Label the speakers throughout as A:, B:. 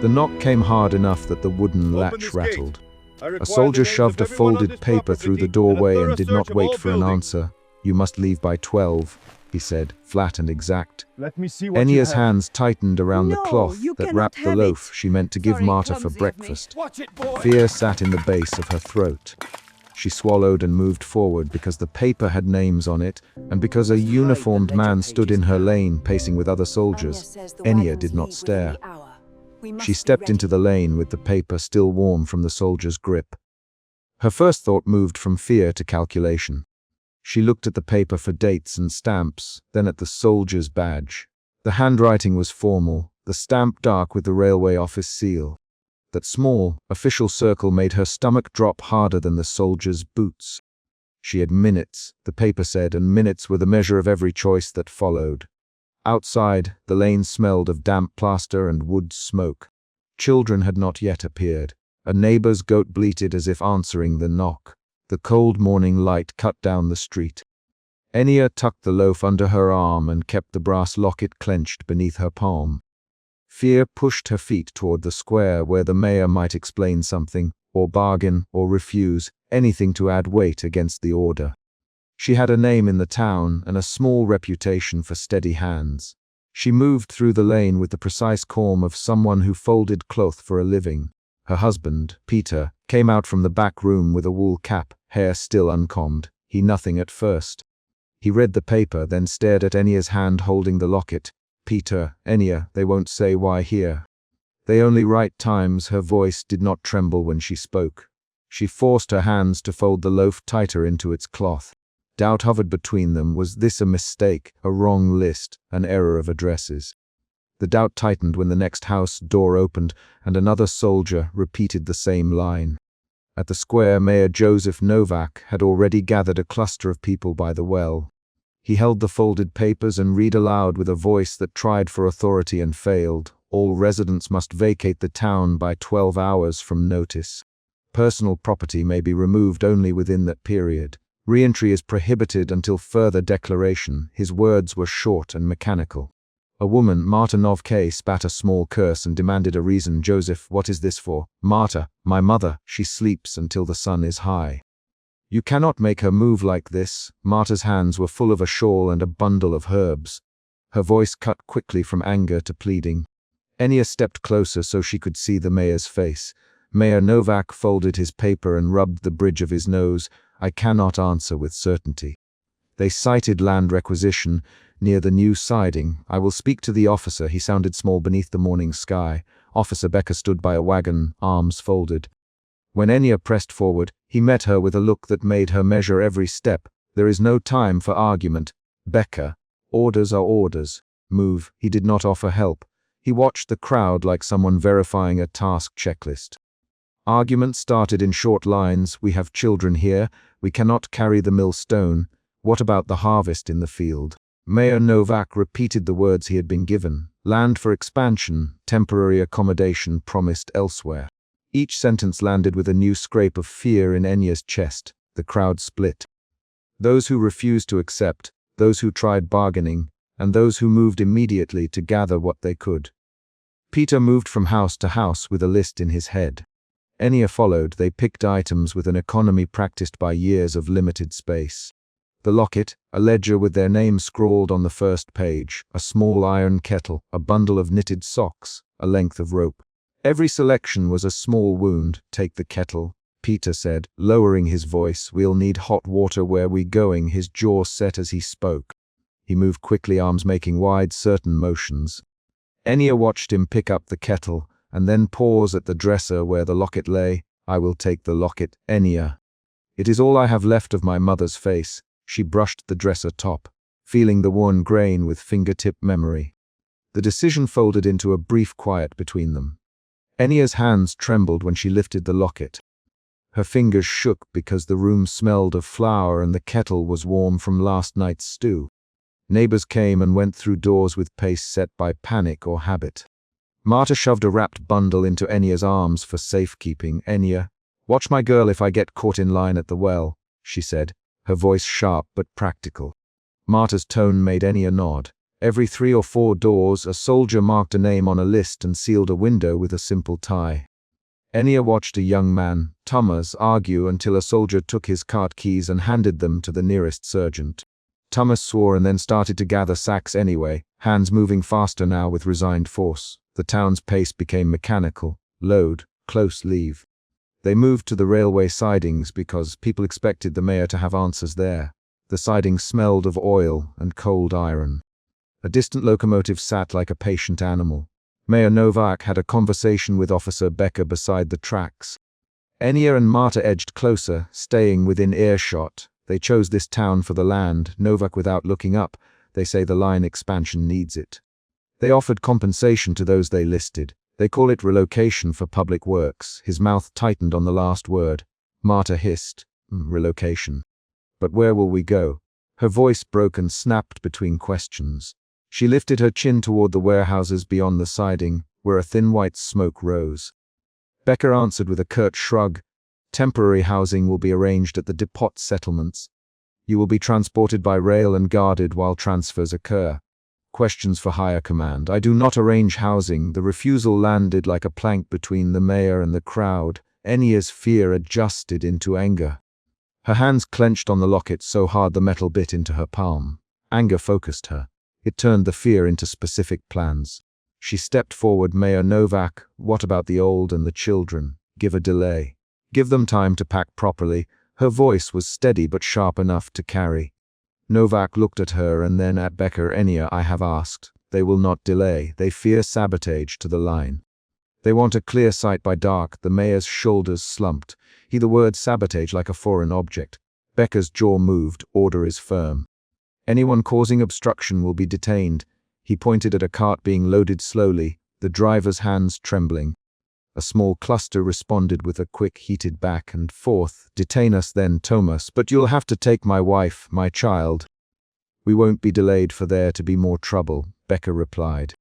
A: The knock came hard enough that the wooden latch rattled. A soldier shoved a folded paper through the doorway and did not wait for an answer. "You must leave by 12, he said, flat and exact. Ennia's hands tightened around the cloth that wrapped the loaf she meant to give Marta for breakfast. Fear sat in the base of her throat. She swallowed and moved forward because the paper had names on it, and because a uniformed man stood in her lane pacing with other soldiers. Ennia did not stare. She stepped into the lane with the paper still warm from the soldier's grip. Her first thought moved from fear to calculation. She looked at the paper for dates and stamps, then at the soldier's badge. The handwriting was formal, the stamp dark with the railway office seal. That small, official circle made her stomach drop harder than the soldier's boots. She had minutes, the paper said, and minutes were the measure of every choice that followed. Outside, the lane smelled of damp plaster and wood smoke. Children had not yet appeared. A neighbor's goat bleated as if answering the knock. The cold morning light cut down the street. Ennia tucked the loaf under her arm and kept the brass locket clenched beneath her palm. Fear pushed her feet toward the square where the mayor might explain something, or bargain, or refuse, anything to add weight against the order. She had a name in the town and a small reputation for steady hands. She moved through the lane with the precise calm of someone who folded cloth for a living. Her husband, Peter, came out from the back room with a wool cap, hair still uncombed. He nothing at first. He read the paper, then stared at Ennia's hand holding the locket. "Peter, Ennia, they won't say why here. They only write times." Her voice did not tremble when she spoke. She forced her hands to fold the loaf tighter into its cloth. Doubt hovered between them. Was this a mistake, a wrong list, an error of addresses? The doubt tightened when the next house door opened and another soldier repeated the same line. At the square, Mayor Joseph Novak had already gathered a cluster of people by the well. He held the folded papers and read aloud with a voice that tried for authority and failed. All residents must vacate the town by 12 hours from notice. Personal property may be removed only within that period. Re-entry is prohibited until further declaration. His words were short and mechanical. A woman, Marta Novke, spat a small curse and demanded a reason. "Joseph, what is this for?" "Marta, my mother, she sleeps until the sun is high." "You cannot make her move like this." Marta's hands were full of a shawl and a bundle of herbs. Her voice cut quickly from anger to pleading. Ennia stepped closer so she could see the mayor's face. Mayor Novak folded his paper and rubbed the bridge of his nose. "I cannot answer with certainty. They cited land requisition near the new siding. I will speak to the officer." He sounded small beneath the morning sky. Officer Becker stood by a wagon, arms folded. When Ennia pressed forward, he met her with a look that made her measure every step. "There is no time for argument. Becker, orders are orders. Move." He did not offer help. He watched the crowd like someone verifying a task checklist. Argument started in short lines. "We have children here. We cannot carry the millstone. What about the harvest in the field?" Mayor Novak repeated the words he had been given. Land for expansion, temporary accommodation promised elsewhere. Each sentence landed with a new scrape of fear in Ennia's chest. The crowd split. Those who refused to accept, those who tried bargaining, and those who moved immediately to gather what they could. Peter moved from house to house with a list in his head. Ennia followed. They picked items with an economy practiced by years of limited space. The locket, a ledger with their names scrawled on the first page, a small iron kettle, a bundle of knitted socks, a length of rope. Every selection was a small wound. "Take the kettle," Peter said, lowering his voice. "We'll need hot water. Where we going?" His jaw set as he spoke. He moved quickly, arms making wide, certain motions. Ennia watched him pick up the kettle, and then pause at the dresser where the locket lay. "I will take the locket, Ennia. It is all I have left of my mother's face." She brushed the dresser top, feeling the worn grain with fingertip memory. The decision folded into a brief quiet between them. Ennia's hands trembled when she lifted the locket. Her fingers shook because the room smelled of flour and the kettle was warm from last night's stew. Neighbors came and went through doors with pace set by panic or habit. Marta shoved a wrapped bundle into Ennia's arms for safekeeping. "Ennia, watch my girl if I get caught in line at the well," she said, her voice sharp but practical. Marta's tone made Ennia nod. Every 3 or 4 doors, a soldier marked a name on a list and sealed a window with a simple tie. Enya watched a young man, Thomas, argue until a soldier took his cart keys and handed them to the nearest sergeant. Thomas swore and then started to gather sacks anyway, hands moving faster now with resigned force. The town's pace became mechanical. Load, close, leave. They moved to the railway sidings because people expected the mayor to have answers there. The sidings smelled of oil and cold iron. A distant locomotive sat like a patient animal. Mayor Novak had a conversation with Officer Becker beside the tracks. Enya and Marta edged closer, staying within earshot. They chose this town for the land, Novak without looking up. They say the line expansion needs it. They offered compensation to those they listed. They call it relocation for public works. His mouth tightened on the last word. Marta hissed, relocation. But where will we go? Her voice broke and snapped between questions. She lifted her chin toward the warehouses beyond the siding, where a thin white smoke rose. Becker answered with a curt shrug. Temporary housing will be arranged at the depot settlements. You will be transported by rail and guarded while transfers occur. Questions for higher command. I do not arrange housing. The refusal landed like a plank between the mayor and the crowd. Enya's fear adjusted into anger. Her hands clenched on the locket so hard the metal bit into her palm. Anger focused her. It turned the fear into specific plans. She stepped forward. Mayor Novak, what about the old and the children? Give a delay. Give them time to pack properly. Her voice was steady but sharp enough to carry. Novak looked at her and then at Becker. Enya, I have asked. They will not delay. They fear sabotage to the line. They want a clear sight by dark. The mayor's shoulders slumped. He the word sabotage like a foreign object. Becker's jaw moved. Order is firm. Anyone causing obstruction will be detained. He pointed at a cart being loaded slowly, the driver's hands trembling. A small cluster responded with a quick heated back and forth. Detain us then, Thomas, but you'll have to take my wife, my child. We won't be delayed for there to be more trouble, Becker replied.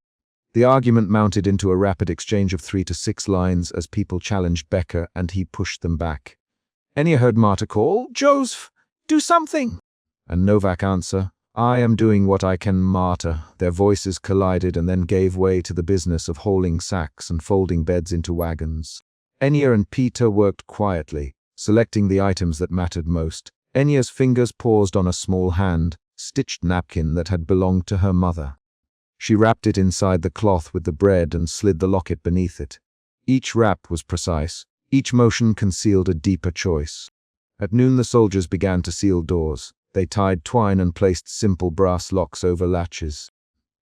A: The argument mounted into a rapid exchange of 3 to 6 lines as people challenged Becker and he pushed them back. Enya heard Marta call, Joseph, do something! And Novak answer, I am doing what I can, Marta. Their voices collided and then gave way to the business of hauling sacks and folding beds into wagons. Enya and Peter worked quietly, selecting the items that mattered most. Enya's fingers paused on a small hand-stitched napkin that had belonged to her mother. She wrapped it inside the cloth with the bread and slid the locket beneath it. Each wrap was precise. Each motion concealed a deeper choice. At noon the soldiers began to seal doors. They tied twine and placed simple brass locks over latches.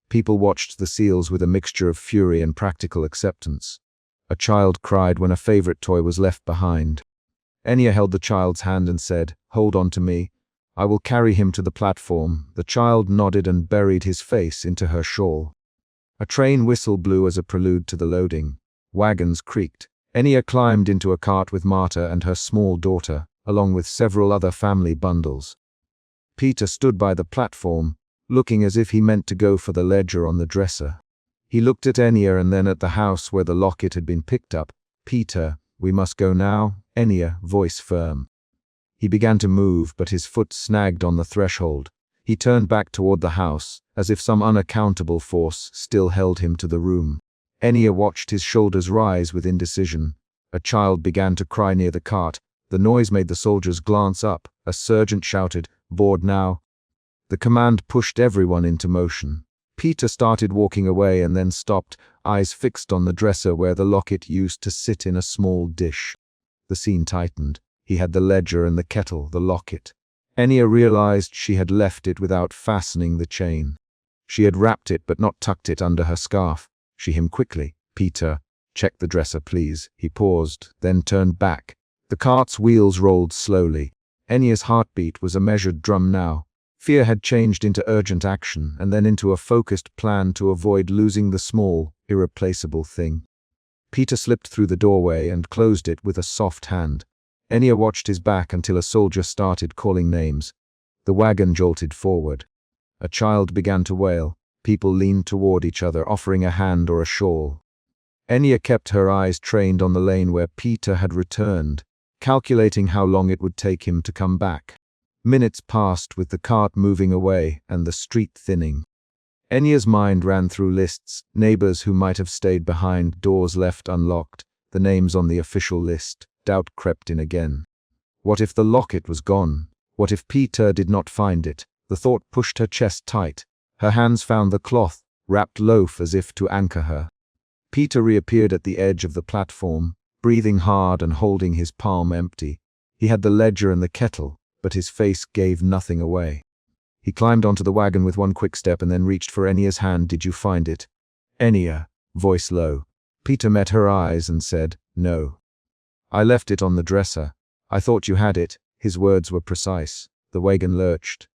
A: People watched the seals with a mixture of fury and practical acceptance. A child cried when a favorite toy was left behind. Enya held the child's hand and said, Hold on to me. I will carry him to the platform. The child nodded and buried his face into her shawl. A train whistle blew as a prelude to the loading. Wagons creaked. Enya climbed into a cart with Marta and her small daughter, along with several other family bundles. Peter stood by the platform, looking as if he meant to go for the ledger on the dresser. He looked at Enya and then at the house where the locket had been picked up. Peter, we must go now. Enya, voice firm. He began to move, but his foot snagged on the threshold. He turned back toward the house, as if some unaccountable force still held him to the room. Enya watched his shoulders rise with indecision. A child began to cry near the cart. The noise made the soldiers glance up. A sergeant shouted, Board now. The command pushed everyone into motion. Peter started walking away and then stopped, eyes fixed on the dresser where the locket used to sit in a small dish. The scene tightened. He had the ledger and the kettle, the locket. Enya realized she had left it without fastening the chain. She had wrapped it but not tucked it under her scarf. She him quickly. Peter, check the dresser, please. He paused, then turned back. The cart's wheels rolled slowly. Enya's heartbeat was a measured drum now. Fear had changed into urgent action and then into a focused plan to avoid losing the small, irreplaceable thing. Peter slipped through the doorway and closed it with a soft hand. Enya watched his back until a soldier started calling names. The wagon jolted forward. A child began to wail. People leaned toward each other, offering a hand or a shawl. Enya kept her eyes trained on the lane where Peter had returned, calculating how long it would take him to come back. Minutes passed with the cart moving away and the street thinning. Enya's mind ran through lists, neighbors who might have stayed behind, doors left unlocked, the names on the official list. Doubt crept in again. What if the locket was gone? What if Peter did not find it? The thought pushed her chest tight. Her hands found the cloth, wrapped loaf as if to anchor her. Peter reappeared at the edge of the platform, breathing hard and holding his palm empty. He had the ledger and the kettle, but his face gave nothing away. He climbed onto the wagon with one quick step and then reached for Enya's hand. Did you find it? Enya, voice low. Peter met her eyes and said, no. I left it on the dresser. I thought you had it. His words were precise. The wagon lurched.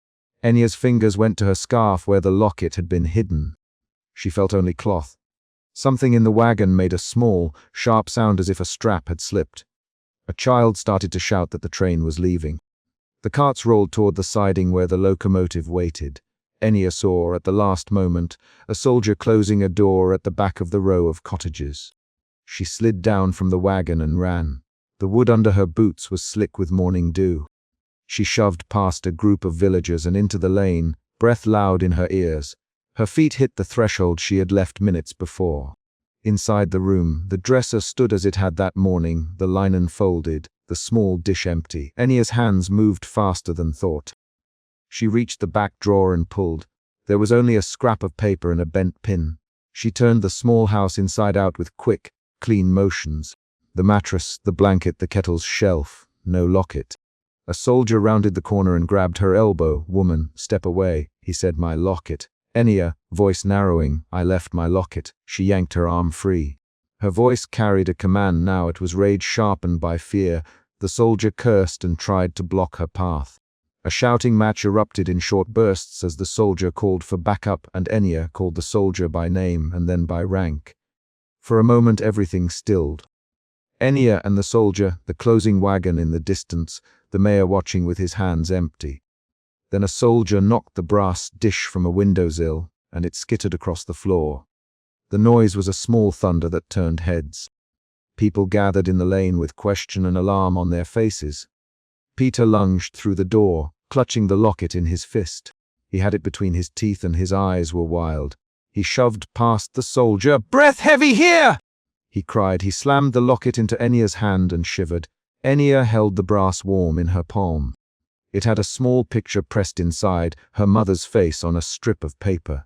A: Enya's fingers went to her scarf where the locket had been hidden. She felt only cloth. Something in the wagon made a small, sharp sound as if a strap had slipped. A child started to shout that the train was leaving. The carts rolled toward the siding where the locomotive waited. Enya saw, at the last moment, a soldier closing a door at the back of the row of cottages. She slid down from the wagon and ran. The wood under her boots was slick with morning dew. She shoved past a group of villagers and into the lane, breath loud in her ears. Her feet hit the threshold she had left minutes before. Inside the room, the dresser stood as it had that morning, the linen folded, the small dish empty. Enya's hands moved faster than thought. She reached the back drawer and pulled. There was only a scrap of paper and a bent pin. She turned the small house inside out with quick, clean motions. The mattress, the blanket, the kettle's shelf, no locket. A soldier rounded the corner and grabbed her elbow. Woman, step away, he said. My locket. Enya, voice narrowing, I left my locket. She yanked her arm free. Her voice carried a command now. It was rage sharpened by fear. The soldier cursed and tried to block her path. A shouting match erupted in short bursts as the soldier called for backup and Enya called the soldier by name and then by rank. For a moment everything stilled. Enya and the soldier, the closing wagon in the distance, the mayor watching with his hands empty. Then a soldier knocked the brass dish from a windowsill, and it skittered across the floor. The noise was a small thunder that turned heads. People gathered in the lane with question and alarm on their faces. Peter lunged through the door, clutching the locket in his fist. He had it between his teeth and his eyes were wild. He shoved past the soldier. Breath heavy here! He cried. He slammed the locket into Enya's hand and shivered. Enya held the brass warm in her palm. It had a small picture pressed inside, her mother's face on a strip of paper.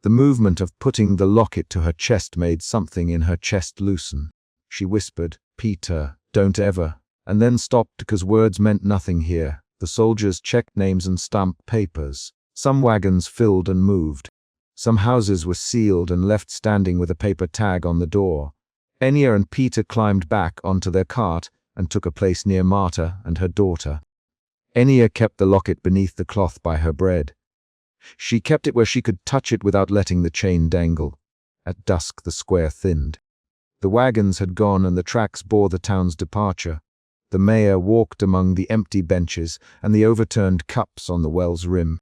A: The movement of putting the locket to her chest made something in her chest loosen. She whispered, Peter, don't ever, and then stopped because words meant nothing here. The soldiers checked names and stamped papers. Some wagons filled and moved. Some houses were sealed and left standing with a paper tag on the door. Enya and Peter climbed back onto their cart and took a place near Marta and her daughter. Enya kept the locket beneath the cloth by her bread. She kept it where she could touch it without letting the chain dangle. At dusk the square thinned. The wagons had gone and the tracks bore the town's departure. The mayor walked among the empty benches and the overturned cups on the well's rim.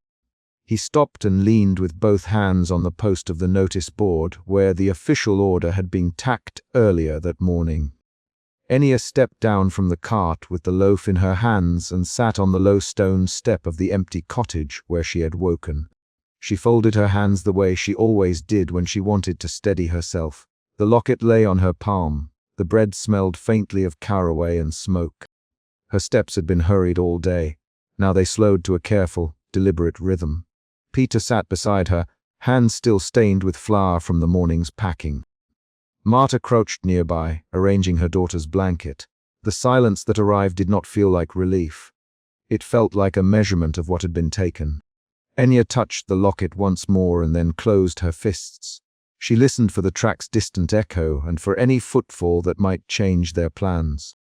A: He stopped and leaned with both hands on the post of the notice board where the official order had been tacked earlier that morning. Enya stepped down from the cart with the loaf in her hands and sat on the low stone step of the empty cottage where she had woken. She folded her hands the way she always did when she wanted to steady herself. The locket lay on her palm. The bread smelled faintly of caraway and smoke. Her steps had been hurried all day. Now they slowed to a careful, deliberate rhythm. Peter sat beside her, hands still stained with flour from the morning's packing. Marta crouched nearby, arranging her daughter's blanket. The silence that arrived did not feel like relief. It felt like a measurement of what had been taken. Enya touched the locket once more and then closed her fists. She listened for the track's distant echo and for any footfall that might change their plans.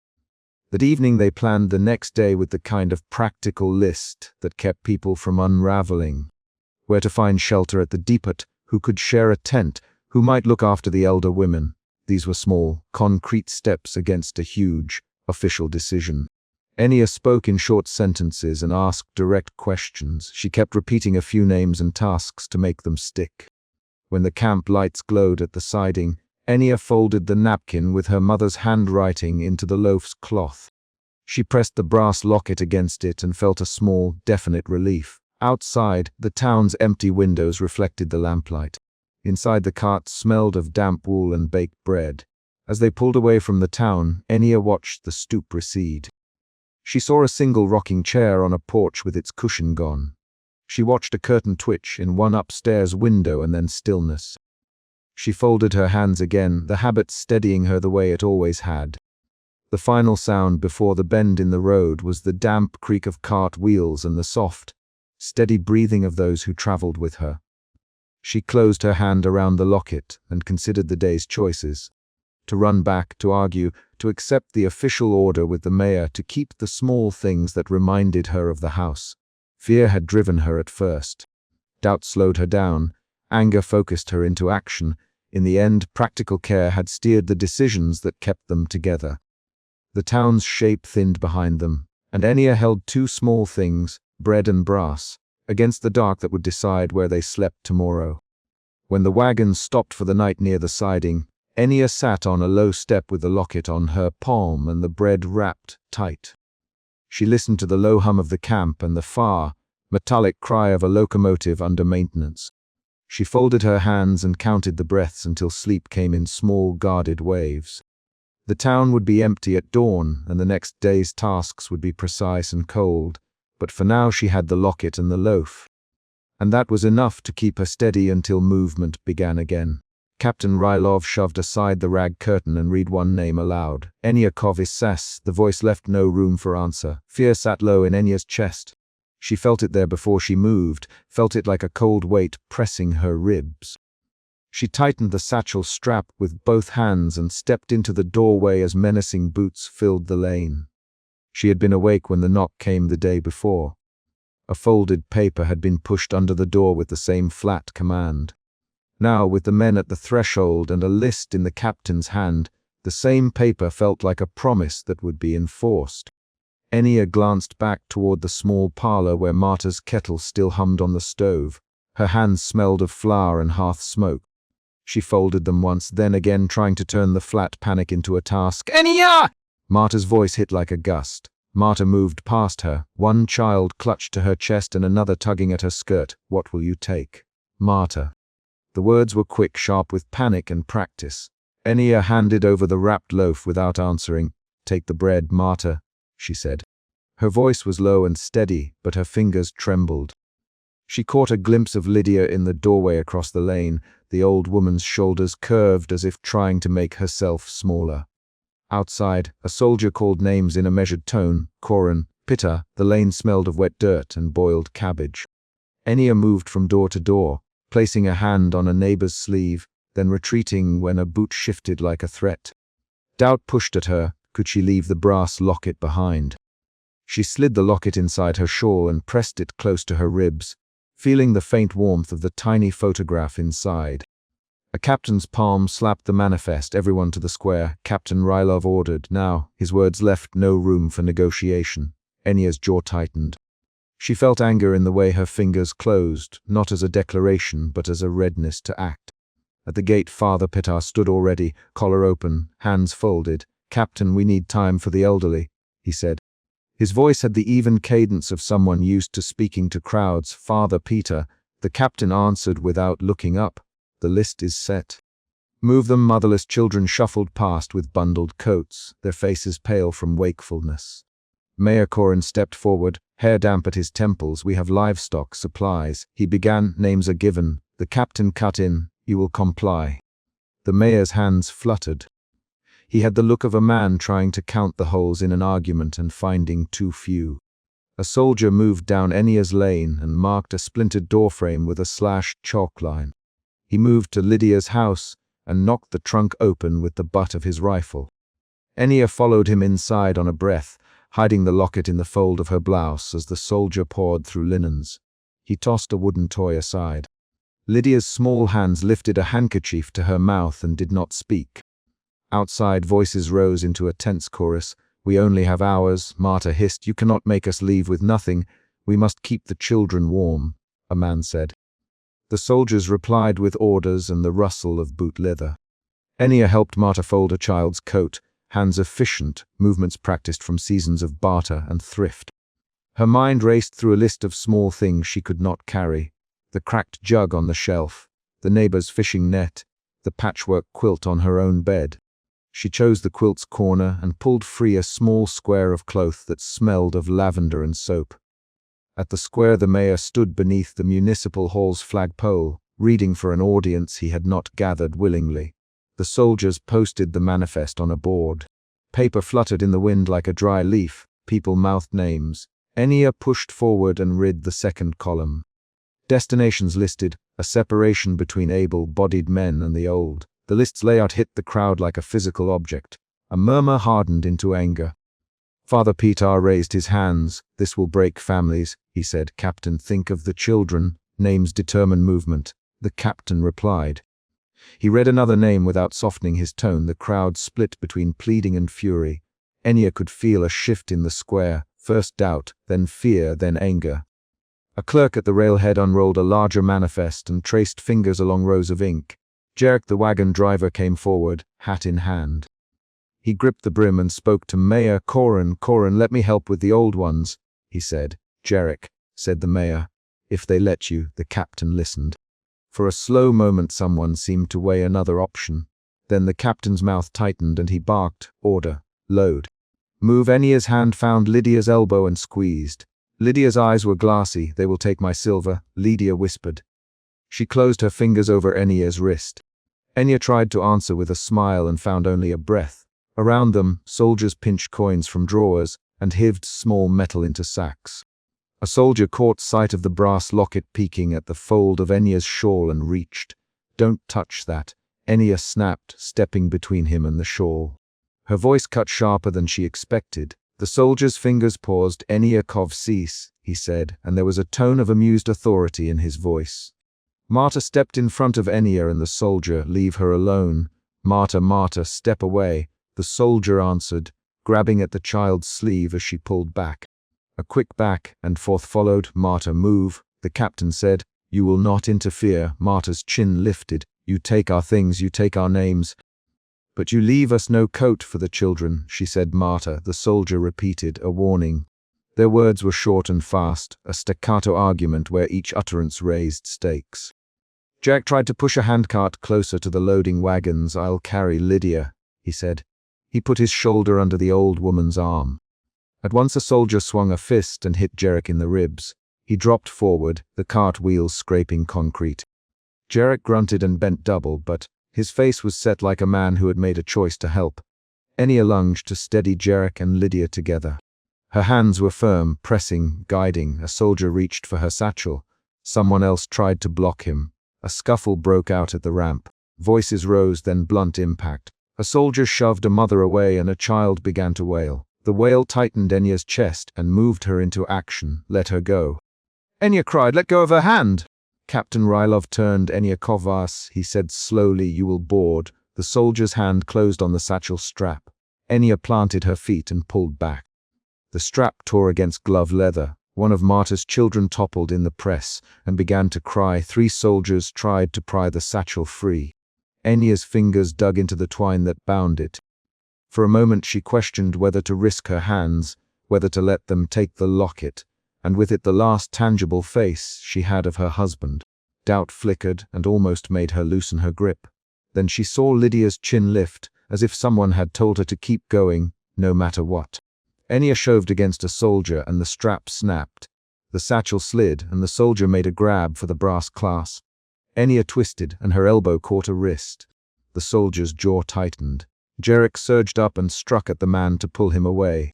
A: That evening they planned the next day with the kind of practical list that kept people from unraveling. Where to find shelter at the depot, who could share a tent, who might look after the elder women. These were small, concrete steps against a huge, official decision. Enya spoke in short sentences and asked direct questions. She kept repeating a few names and tasks to make them stick. When the camp lights glowed at the siding, Enya folded the napkin with her mother's handwriting into the loaf's cloth. She pressed the brass locket against it and felt a small, definite relief. Outside, the town's empty windows reflected the lamplight. Inside, the cart smelled of damp wool and baked bread. As they pulled away from the town, Enya watched the stoop recede. She saw a single rocking chair on a porch with its cushion gone. She watched a curtain twitch in one upstairs window and then stillness. She folded her hands again, the habit steadying her the way it always had. The final sound before the bend in the road was the damp creak of cart wheels and the soft, steady breathing of those who traveled with her. She closed her hand around the locket and considered the day's choices. To run back, to argue, to accept the official order with the mayor, to keep the small things that reminded her of the house. Fear had driven her at first. Doubt slowed her down. Anger focused her into action. In the end, practical care had steered the decisions that kept them together. The town's shape thinned behind them, and Enya held two small things, bread and brass, against the dark that would decide where they slept tomorrow. When the wagon stopped for the night near the siding, Enya sat on a low step with the locket on her palm and the bread wrapped tight. She listened to the low hum of the camp and the far, metallic cry of a locomotive under maintenance. She folded her hands and counted the breaths until sleep came in small, guarded waves. The town would be empty at dawn, and the next day's tasks would be precise and cold, but for now she had the locket and the loaf. And that was enough to keep her steady until movement began again. Captain Rylov shoved aside the rag curtain and read one name aloud. Enya Kovisas. The voice left no room for answer. Fear sat low in Enya's chest. She felt it there before she moved, felt it like a cold weight pressing her ribs. She tightened the satchel strap with both hands and stepped into the doorway as menacing boots filled the lane. She had been awake when the knock came the day before. A folded paper had been pushed under the door with the same flat command. Now, with the men at the threshold and a list in the captain's hand, the same paper felt like a promise that would be enforced. Enya glanced back toward the small parlor where Marta's kettle still hummed on the stove. Her hands smelled of flour and hearth smoke. She folded them once, then again, trying to turn the flat panic into a task. Enya! Marta's voice hit like a gust. Marta moved past her, one child clutched to her chest and another tugging at her skirt. What will you take? Marta. The words were quick, sharp with panic and practice. Enya handed over the wrapped loaf without answering. Take the bread, Marta, she said. Her voice was low and steady, but her fingers trembled. She caught a glimpse of Lydia in the doorway across the lane, the old woman's shoulders curved as if trying to make herself smaller. Outside, a soldier called names in a measured tone. Koran, Pitta. The lane smelled of wet dirt and boiled cabbage. Enya moved from door to door, placing a hand on a neighbor's sleeve, then retreating when a boot shifted like a threat. Doubt pushed at her. Could she leave the brass locket behind? She slid the locket inside her shawl and pressed it close to her ribs, feeling the faint warmth of the tiny photograph inside. A captain's palm slapped the manifest. Everyone to the square, Captain Rylov ordered. Now, his words left no room for negotiation. Enya's jaw tightened. She felt anger in the way her fingers closed, not as a declaration, but as a readiness to act. At the gate, Father Pitar stood already, collar open, hands folded. Captain, we need time for the elderly, he said. His voice had the even cadence of someone used to speaking to crowds. Father Peter, the captain answered without looking up. The list is set. Move them. Motherless children shuffled past with bundled coats, their faces pale from wakefulness. Mayor Koran stepped forward, hair damp at his temples. We have livestock, supplies. He began. Names are given. The captain cut in. You will comply. The mayor's hands fluttered. He had the look of a man trying to count the holes in an argument and finding too few. A soldier moved down Enya's lane and marked a splintered doorframe with a slashed chalk line. He moved to Lydia's house and knocked the trunk open with the butt of his rifle. Enya followed him inside on a breath, hiding the locket in the fold of her blouse as the soldier pawed through linens. He tossed a wooden toy aside. Lydia's small hands lifted a handkerchief to her mouth and did not speak. Outside, voices rose into a tense chorus. We only have hours, Marta hissed. You cannot make us leave with nothing. We must keep the children warm, a man said. The soldiers replied with orders and the rustle of boot leather. Enya helped Marta fold a child's coat, hands efficient, movements practiced from seasons of barter and thrift. Her mind raced through a list of small things she could not carry. The cracked jug on the shelf, the neighbor's fishing net, the patchwork quilt on her own bed. She chose the quilt's corner and pulled free a small square of cloth that smelled of lavender and soap. At the square the mayor stood beneath the municipal hall's flagpole, reading for an audience he had not gathered willingly. The soldiers posted the manifest on a board. Paper fluttered in the wind like a dry leaf. People mouthed names. Enya pushed forward and read the second column. Destinations listed, a separation between able-bodied men and the old. The list's layout hit the crowd like a physical object. A murmur hardened into anger. Father Peter raised his hands. "This will break families," he said. "Captain, think of the children. Names determine movement." The captain replied. He read another name without softening his tone. The crowd split between pleading and fury. Enya could feel a shift in the square, first doubt, then fear, then anger. A clerk at the railhead unrolled a larger manifest and traced fingers along rows of ink. Jarek the wagon driver came forward, hat in hand. He gripped the brim and spoke to Mayor Corin. "Corin, let me help with the old ones," he said. "Jarek," said the mayor. "If they let you." The captain listened. For a slow moment someone seemed to weigh another option. Then the captain's mouth tightened and he barked, "Order, load." Move. Enya's hand found Lydia's elbow and squeezed. Lydia's eyes were glassy. "They will take my silver," Lydia whispered. She closed her fingers over Enya's wrist. Enya tried to answer with a smile and found only a breath. Around them, soldiers pinched coins from drawers and hived small metal into sacks. A soldier caught sight of the brass locket peeking at the fold of Enya's shawl and reached. "Don't touch that," Enya snapped, stepping between him and the shawl. Her voice cut sharper than she expected. The soldier's fingers paused. "Enya, cease," he said, and there was a tone of amused authority in his voice. Marta stepped in front of Enya and the soldier. "Leave her alone." Marta, step away," the soldier answered, grabbing at the child's sleeve as she pulled back. A quick back and forth followed. "Marta, move," the captain said. "You will not interfere." Marta's chin lifted. "You take our things, you take our names. But you leave us no coat for the children," she said. "Marta," the soldier repeated, a warning. Their words were short and fast, a staccato argument where each utterance raised stakes. Jack tried to push a handcart closer to the loading wagons. "I'll carry Lydia," he said. He put his shoulder under the old woman's arm. At once a soldier swung a fist and hit Jarek in the ribs. He dropped forward, the cart wheels scraping concrete. Jarek grunted and bent double, but his face was set like a man who had made a choice to help. Enya lunged to steady Jarek and Lydia together. Her hands were firm, pressing, guiding. A soldier reached for her satchel. Someone else tried to block him. A scuffle broke out at the ramp. Voices rose, then blunt impact. A soldier shoved a mother away and a child began to wail. The wail tightened Enya's chest and moved her into action. "Let her go." Enya cried, "Let go of her hand!" Captain Rylov turned. "Enya Kovas," he said slowly, "you will board." The soldier's hand closed on the satchel strap. Enya planted her feet and pulled back. The strap tore against glove leather. One of Marta's children toppled in the press and began to cry. 3 soldiers tried to pry the satchel free. Enya's fingers dug into the twine that bound it. For a moment she questioned whether to risk her hands, whether to let them take the locket, and with it the last tangible face she had of her husband. Doubt flickered and almost made her loosen her grip. Then she saw Lydia's chin lift, as if someone had told her to keep going, no matter what. Enya shoved against a soldier and the strap snapped. The satchel slid and the soldier made a grab for the brass clasp. Enya twisted and her elbow caught a wrist. The soldier's jaw tightened. Jarek surged up and struck at the man to pull him away.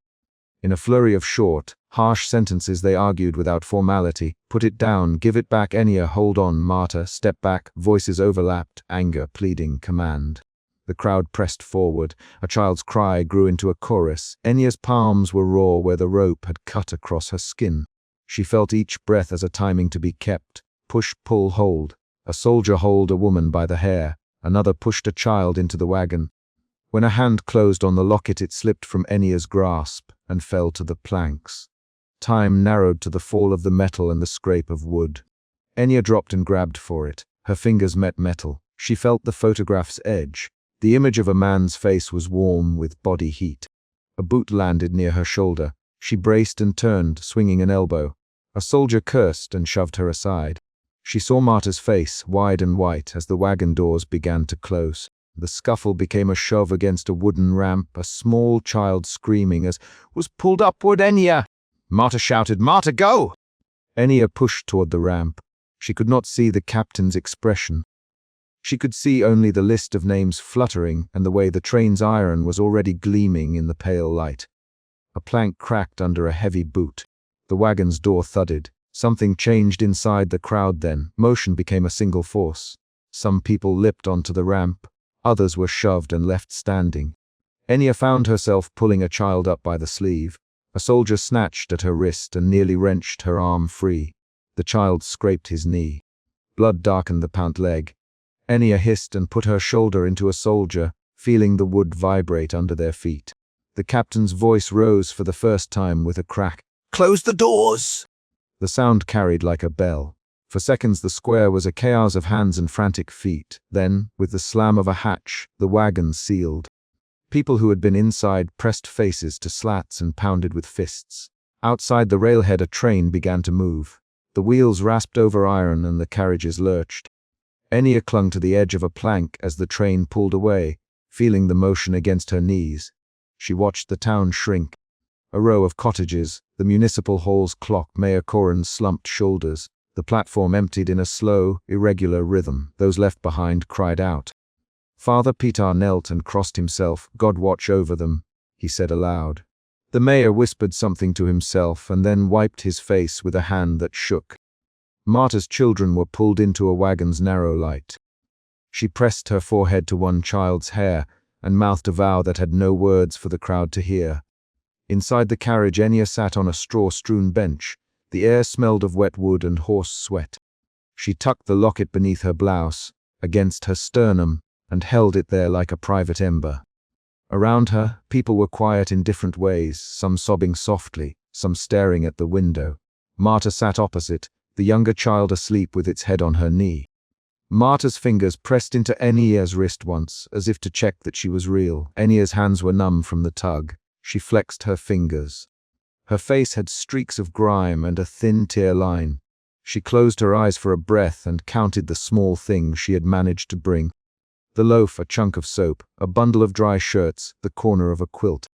A: In a flurry of short, harsh sentences they argued without formality. "Put it down, give it back." Enya, "Hold on." Marta, "Step back." Voices overlapped, anger, pleading, command. The crowd pressed forward. A child's cry grew into a chorus. Enya's palms were raw where the rope had cut across her skin. She felt each breath as a timing to be kept. Push, pull, hold. A soldier hauled a woman by the hair. Another pushed a child into the wagon. When a hand closed on the locket, it slipped from Enya's grasp and fell to the planks. Time narrowed to the fall of the metal and the scrape of wood. Enya dropped and grabbed for it. Her fingers met metal. She felt the photograph's edge. The image of a man's face was warm with body heat. A boot landed near her shoulder. She braced and turned, swinging an elbow. A soldier cursed and shoved her aside. She saw Marta's face, wide and white, as the wagon doors began to close. The scuffle became a shove against a wooden ramp, a small child screaming as was pulled upward. Enya! Marta shouted, "Marta, go!" Enya pushed toward the ramp. She could not see the captain's expression. She could see only the list of names fluttering and the way the train's iron was already gleaming in the pale light. A plank cracked under a heavy boot. The wagon's door thudded. Something changed inside the crowd then. Motion became a single force. Some people leapt onto the ramp. Others were shoved and left standing. Enya found herself pulling a child up by the sleeve. A soldier snatched at her wrist and nearly wrenched her arm free. The child scraped his knee. Blood darkened the pant leg. Enya hissed and put her shoulder into a soldier, feeling the wood vibrate under their feet. The captain's voice rose for the first time with a crack. "Close the doors!" The sound carried like a bell. For seconds the square was a chaos of hands and frantic feet. Then, with the slam of a hatch, the wagon sealed. People who had been inside pressed faces to slats and pounded with fists. Outside the railhead a train began to move. The wheels rasped over iron and the carriages lurched. Enya clung to the edge of a plank as the train pulled away, feeling the motion against her knees. She watched the town shrink. A row of cottages, the municipal hall's clock, Mayor Corin's slumped shoulders. The platform emptied in a slow, irregular rhythm. Those left behind cried out. Father Peter knelt and crossed himself. "God watch over them," he said aloud. The mayor whispered something to himself and then wiped his face with a hand that shook. Marta's children were pulled into a wagon's narrow light. She pressed her forehead to one child's hair and mouthed a vow that had no words for the crowd to hear. Inside the carriage, Enya sat on a straw-strewn bench. The air smelled of wet wood and horse sweat. She tucked the locket beneath her blouse, against her sternum, and held it there like a private ember. Around her, people were quiet in different ways, some sobbing softly, some staring at the window. Marta sat opposite, the younger child asleep with its head on her knee. Marta's fingers pressed into Enya's wrist once, as if to check that she was real. Enya's hands were numb from the tug. She flexed her fingers. Her face had streaks of grime and a thin tear line. She closed her eyes for a breath and counted the small things she had managed to bring. The loaf, a chunk of soap, a bundle of dry shirts, the corner of a quilt.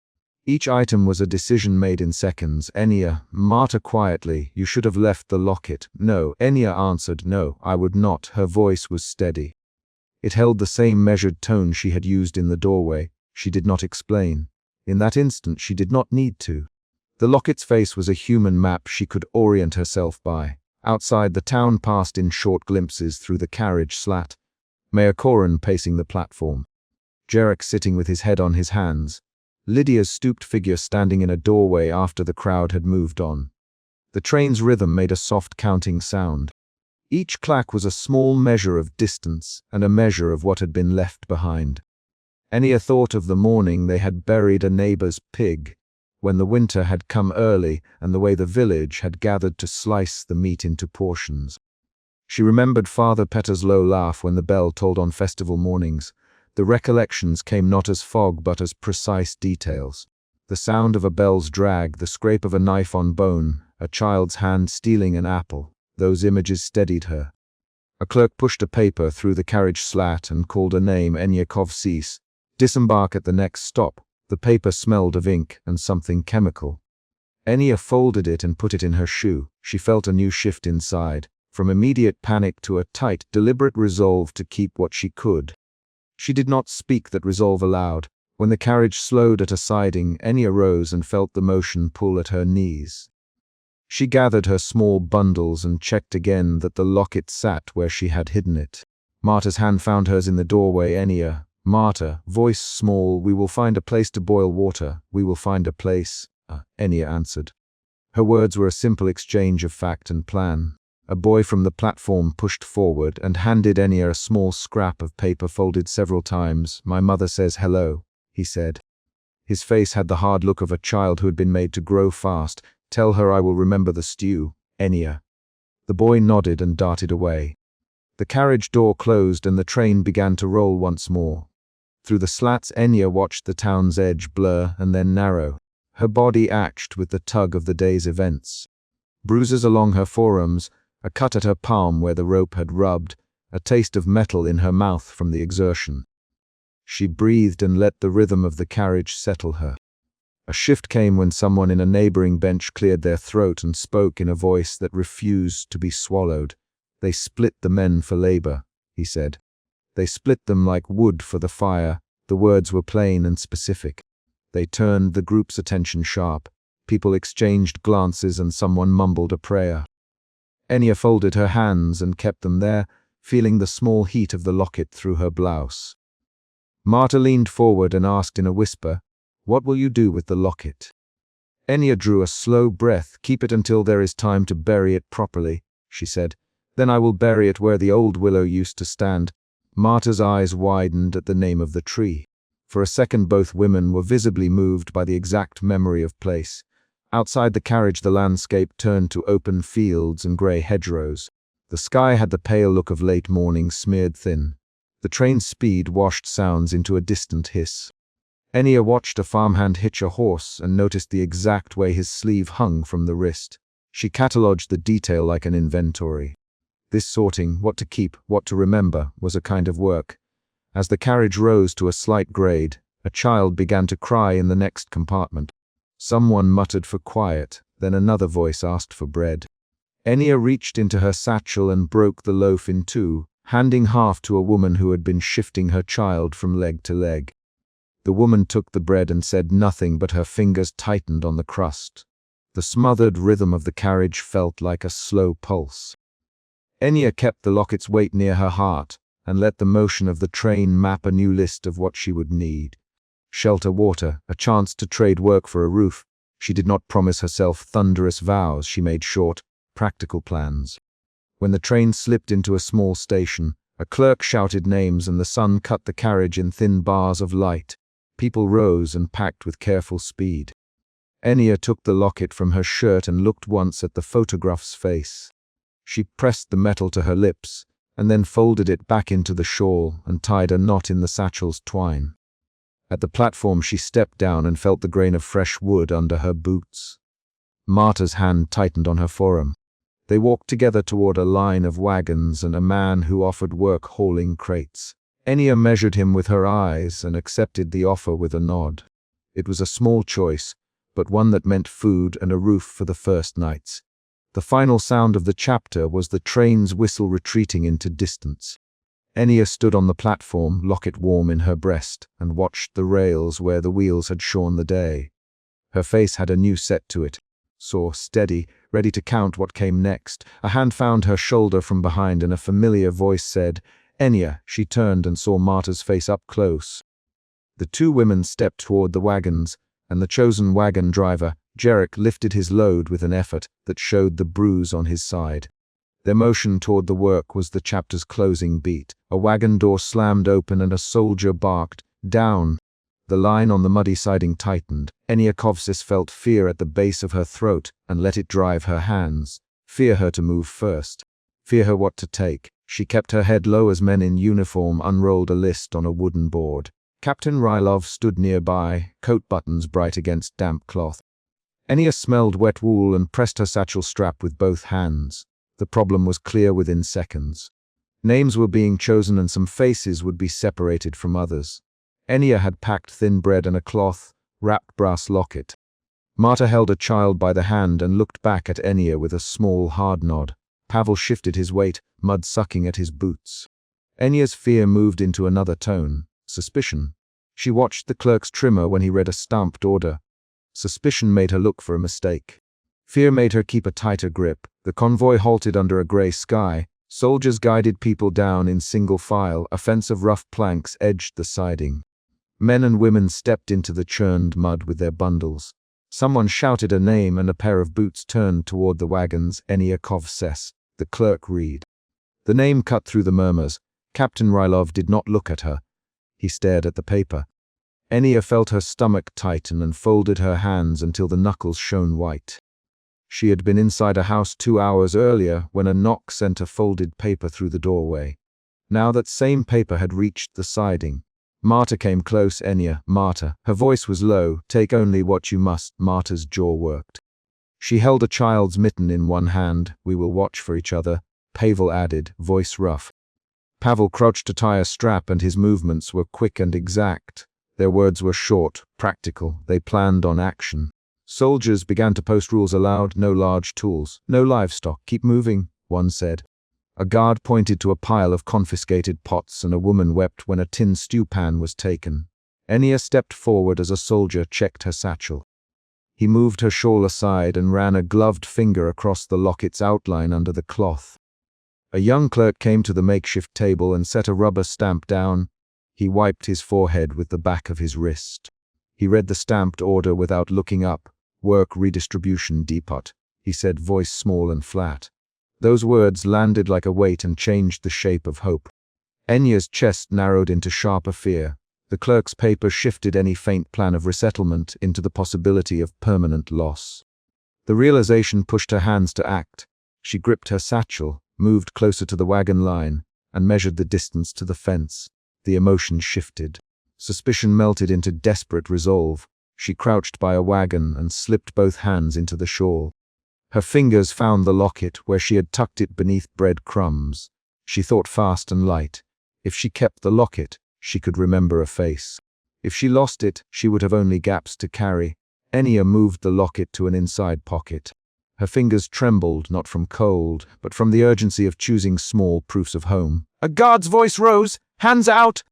A: Each item was a decision made in seconds. "Enya, Marta quietly, you should have left the locket." "No." Enya answered, "No, I would not." Her voice was steady. It held the same measured tone she had used in the doorway. She did not explain. In that instant, she did not need to. The locket's face was a human map she could orient herself by. Outside, the town passed in short glimpses through the carriage slat. Mayor Corin pacing the platform. Jarek sitting with his head on his hands. Lydia's stooped figure standing in a doorway after the crowd had moved on. The train's rhythm made a soft counting sound. Each clack was a small measure of distance and a measure of what had been left behind. Enya thought of the morning they had buried a neighbor's pig, when the winter had come early and the way the village had gathered to slice the meat into portions. She remembered Father Peter's low laugh when the bell tolled on festival mornings. The recollections came not as fog but as precise details. The sound of a bell's drag, the scrape of a knife on bone, a child's hand stealing an apple. Those images steadied her. A clerk pushed a paper through the carriage slat and called a name. "Enya Kovsis. Disembark at the next stop." The paper smelled of ink and something chemical. Enya folded it and put it in her shoe. She felt a new shift inside, from immediate panic to a tight, deliberate resolve to keep what she could. She did not speak that resolve aloud. When the carriage slowed at a siding, Enya rose and felt the motion pull at her knees. She gathered her small bundles and checked again that the locket sat where she had hidden it. Marta's hand found hers in the doorway. "Enya." Marta, voice small, "We will find a place to boil water. We will find a place," Enya answered. Her words were a simple exchange of fact and plan. A boy from the platform pushed forward and handed Enya a small scrap of paper folded several times. "My mother says hello," he said. His face had the hard look of a child who had been made to grow fast. "Tell her I will remember the stew, Enya." The boy nodded and darted away. The carriage door closed and the train began to roll once more. Through the slats, Enya watched the town's edge blur and then narrow. her body ached with the tug of the day's events. Bruises along her forearms, a cut at her palm where the rope had rubbed, a taste of metal in her mouth from the exertion. She breathed and let the rhythm of the carriage settle her. A shift came when someone in a neighboring bench cleared their throat and spoke in a voice that refused to be swallowed. "They split the men for labor," he said. "They split them like wood for the fire." The words were plain and specific. They turned the group's attention sharp. People exchanged glances and someone mumbled a prayer. Enya folded her hands and kept them there, feeling the small heat of the locket through her blouse. Marta leaned forward and asked in a whisper, "What will you do with the locket?" Enya drew a slow breath. "Keep it until there is time to bury it properly," she said. "Then I will bury it where the old willow used to stand." Marta's eyes widened at the name of the tree. For a second both women were visibly moved by the exact memory of place. Outside the carriage the landscape turned to open fields and grey hedgerows. The sky had the pale look of late morning smeared thin. The train's speed washed sounds into a distant hiss. Enya watched a farmhand hitch a horse and noticed the exact way his sleeve hung from the wrist. She catalogued the detail like an inventory. This sorting, what to keep, what to remember, was a kind of work. As the carriage rose to a slight grade, a child began to cry in the next compartment. Someone muttered for quiet, then another voice asked for bread. Enya reached into her satchel and broke the loaf in two, handing half to a woman who had been shifting her child from leg to leg. The woman took the bread and said nothing, but her fingers tightened on the crust. The smothered rhythm of the carriage felt like a slow pulse. Enya kept the locket's weight near her heart and let the motion of the train map a new list of what she would need. Shelter, water, a chance to trade work for a roof. She did not promise herself thunderous vows, she made short, practical plans. When the train slipped into a small station, a clerk shouted names and the sun cut the carriage in thin bars of light. People rose and packed with careful speed. Enya took the locket from her shirt and looked once at the photograph's face. She pressed the metal to her lips, and then folded it back into the shawl and tied a knot in the satchel's twine. At the platform she stepped down and felt the grain of fresh wood under her boots. Marta's hand tightened on her forearm. They walked together toward a line of wagons and a man who offered work hauling crates. Enya measured him with her eyes and accepted the offer with a nod. It was a small choice, but one that meant food and a roof for the first nights. The final sound of the chapter was the train's whistle retreating into distance. Enya stood on the platform, locket warm in her breast, and watched the rails where the wheels had shorn the day. Her face had a new set to it, sore, steady, ready to count what came next. A hand found her shoulder from behind and a familiar voice said, "Enya." She turned and saw Marta's face up close. The two women stepped toward the wagons, and the chosen wagon driver, Jarek, lifted his load with an effort that showed the bruise on his side. Their motion toward the work was the chapter's closing beat. A wagon door slammed open and a soldier barked, "Down!" The line on the muddy siding tightened. Enya Kovsis felt fear at the base of her throat and let it drive her hands. Fear her to move first. Fear her what to take. She kept her head low as men in uniform unrolled a list on a wooden board. Captain Rylov stood nearby, coat buttons bright against damp cloth. Enya smelled wet wool and pressed her satchel strap with both hands. The problem was clear within seconds. Names were being chosen and some faces would be separated from others. Enya had packed thin bread and a cloth-wrapped brass locket. Marta held a child by the hand and looked back at Enya with a small, hard nod. Pavel shifted his weight, mud sucking at his boots. Enya's fear moved into another tone, suspicion. She watched the clerk's trimmer when he read a stamped order. Suspicion made her look for a mistake. Fear made her keep a tighter grip. The convoy halted under a grey sky. Soldiers guided people down in single file. A fence of rough planks edged the siding. Men and women stepped into the churned mud with their bundles. Someone shouted a name and a pair of boots turned toward the wagons. Enya Kovses, the clerk read. The name cut through the murmurs. Captain Rylov did not look at her. He stared at the paper. Enya felt her stomach tighten and folded her hands until the knuckles shone white. She had been inside a house 2 hours earlier when a knock sent a folded paper through the doorway. Now that same paper had reached the siding. Marta came close. Enya, Marta. Her voice was low. Take only what you must. Marta's jaw worked. She held a child's mitten in one hand. We will watch for each other, Pavel added, voice rough. Pavel crouched to tie a strap and his movements were quick and exact. Their words were short, practical. They planned on action. Soldiers began to post rules aloud. No large tools, no livestock. Keep moving, one said. A guard pointed to a pile of confiscated pots and a woman wept when a tin stew pan was taken. Enya stepped forward as a soldier checked her satchel. He moved her shawl aside and ran a gloved finger across the locket's outline under the cloth. A young clerk came to the makeshift table and set a rubber stamp down. He wiped his forehead with the back of his wrist. He read the stamped order without looking up. Work redistribution depot, he said, voice small and flat. Those words landed like a weight and changed the shape of hope. Enya's chest narrowed into sharper fear. The clerk's paper shifted any faint plan of resettlement into the possibility of permanent loss. The realization pushed her hands to act. She gripped her satchel, moved closer to the wagon line, and measured the distance to the fence. The emotion shifted. Suspicion melted into desperate resolve. She crouched by a wagon and slipped both hands into the shawl. Her fingers found the locket where she had tucked it beneath bread crumbs. She thought fast and light. If she kept the locket, she could remember a face. If she lost it, she would have only gaps to carry. Enya moved the locket to an inside pocket. Her fingers trembled, not from cold, but from the urgency of choosing small proofs of home. A guard's voice rose. Hands out!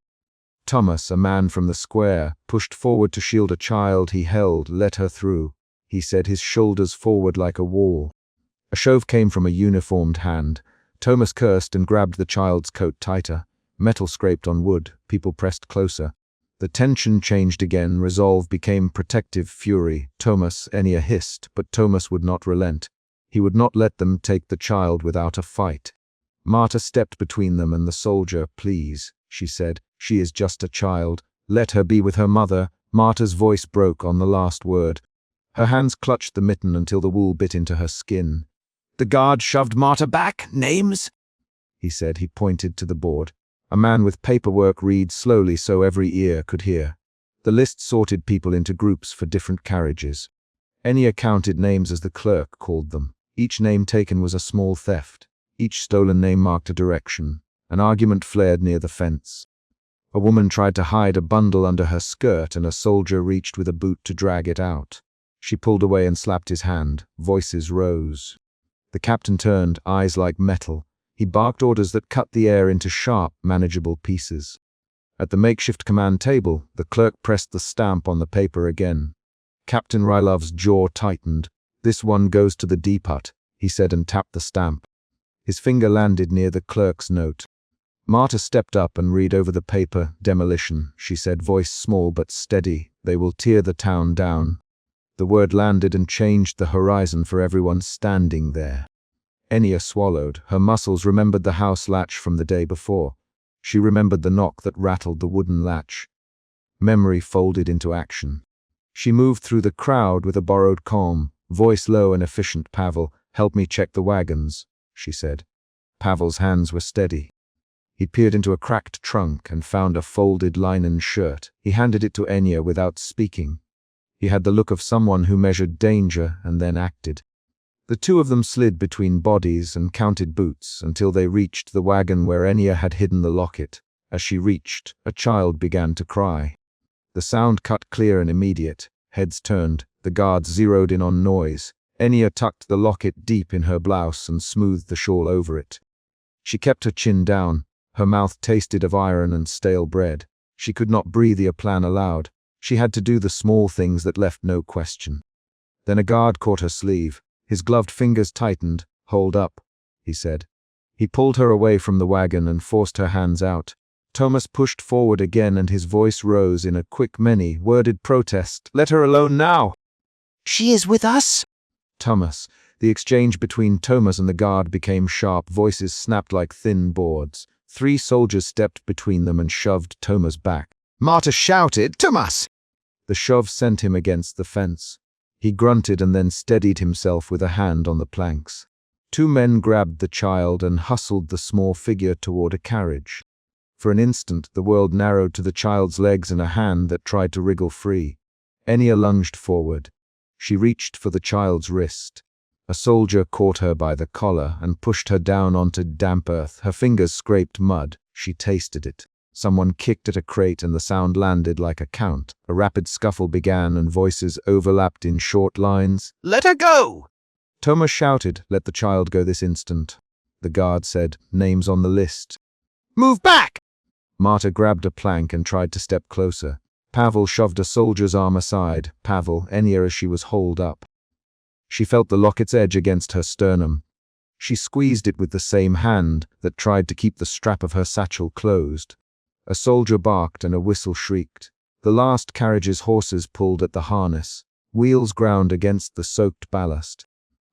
A: Thomas, a man from the square, pushed forward to shield a child he held. Let her through, he said, his shoulders forward like a wall. A shove came from a uniformed hand. Thomas cursed and grabbed the child's coat tighter. Metal scraped on wood. People pressed closer. The tension changed again. Resolve became protective fury. Thomas, Enya hissed, but Thomas would not relent. He would not let them take the child without a fight. Marta stepped between them and the soldier. Please, she said. She is just a child. Let her be with her mother. Marta's voice broke on the last word. Her hands clutched the mitten until the wool bit into her skin. The guard shoved Marta back. Names? He said. He pointed to the board. A man with paperwork read slowly so every ear could hear. The list sorted people into groups for different carriages. Enya counted names as the clerk called them. Each name taken was a small theft. Each stolen name marked a direction. An argument flared near the fence. A woman tried to hide a bundle under her skirt and a soldier reached with a boot to drag it out. She pulled away and slapped his hand. Voices rose. The captain turned, eyes like metal. He barked orders that cut the air into sharp, manageable pieces. At the makeshift command table, the clerk pressed the stamp on the paper again. Captain Rylov's jaw tightened. This one goes to the depot, he said and tapped the stamp. His finger landed near the clerk's note. Marta stepped up and read over the paper. Demolition, she said, voice small but steady. They will tear the town down. The word landed and changed the horizon for everyone standing there. Enya swallowed. Her muscles remembered the house latch from the day before. She remembered the knock that rattled the wooden latch. Memory folded into action. She moved through the crowd with a borrowed calm, voice low and efficient. Pavel, help me check the wagons, she said. Pavel's hands were steady. He peered into a cracked trunk and found a folded linen shirt. He handed it to Enya without speaking. He had the look of someone who measured danger and then acted. The two of them slid between bodies and counted boots until they reached the wagon where Enya had hidden the locket. As she reached, a child began to cry. The sound cut clear and immediate. Heads turned. The guards zeroed in on noise. Enya tucked the locket deep in her blouse and smoothed the shawl over it. She kept her chin down. Her mouth tasted of iron and stale bread. She could not breathe a plan aloud. She had to do the small things that left no question. Then a guard caught her sleeve. His gloved fingers tightened. Hold up, he said. He pulled her away from the wagon and forced her hands out. Thomas pushed forward again and his voice rose in a quick, many-worded protest. Let her alone now! She is with us? Thomas. The exchange between Thomas and the guard became sharp. Voices snapped like thin boards. 3 soldiers stepped between them and shoved Thomas back. Marta shouted, Thomas! The shove sent him against the fence. He grunted and then steadied himself with a hand on the planks. 2 men grabbed the child and hustled the small figure toward a carriage. For an instant, the world narrowed to the child's legs and a hand that tried to wriggle free. Enya lunged forward. She reached for the child's wrist. A soldier caught her by the collar and pushed her down onto damp earth. Her fingers scraped mud. She tasted it. Someone kicked at a crate and the sound landed like a count. A rapid scuffle began and voices overlapped in short lines.
B: "Let her go!"
A: Thomas shouted, "Let the child go this instant." The guard said, "Names on the list."
B: "Move back!"
A: Marta grabbed a plank and tried to step closer. Pavel shoved a soldier's arm aside. Pavel, Enya as she was hauled up. She felt the locket's edge against her sternum. She squeezed it with the same hand that tried to keep the strap of her satchel closed. A soldier barked and a whistle shrieked. The last carriage's horses pulled at the harness. Wheels ground against the soaked ballast.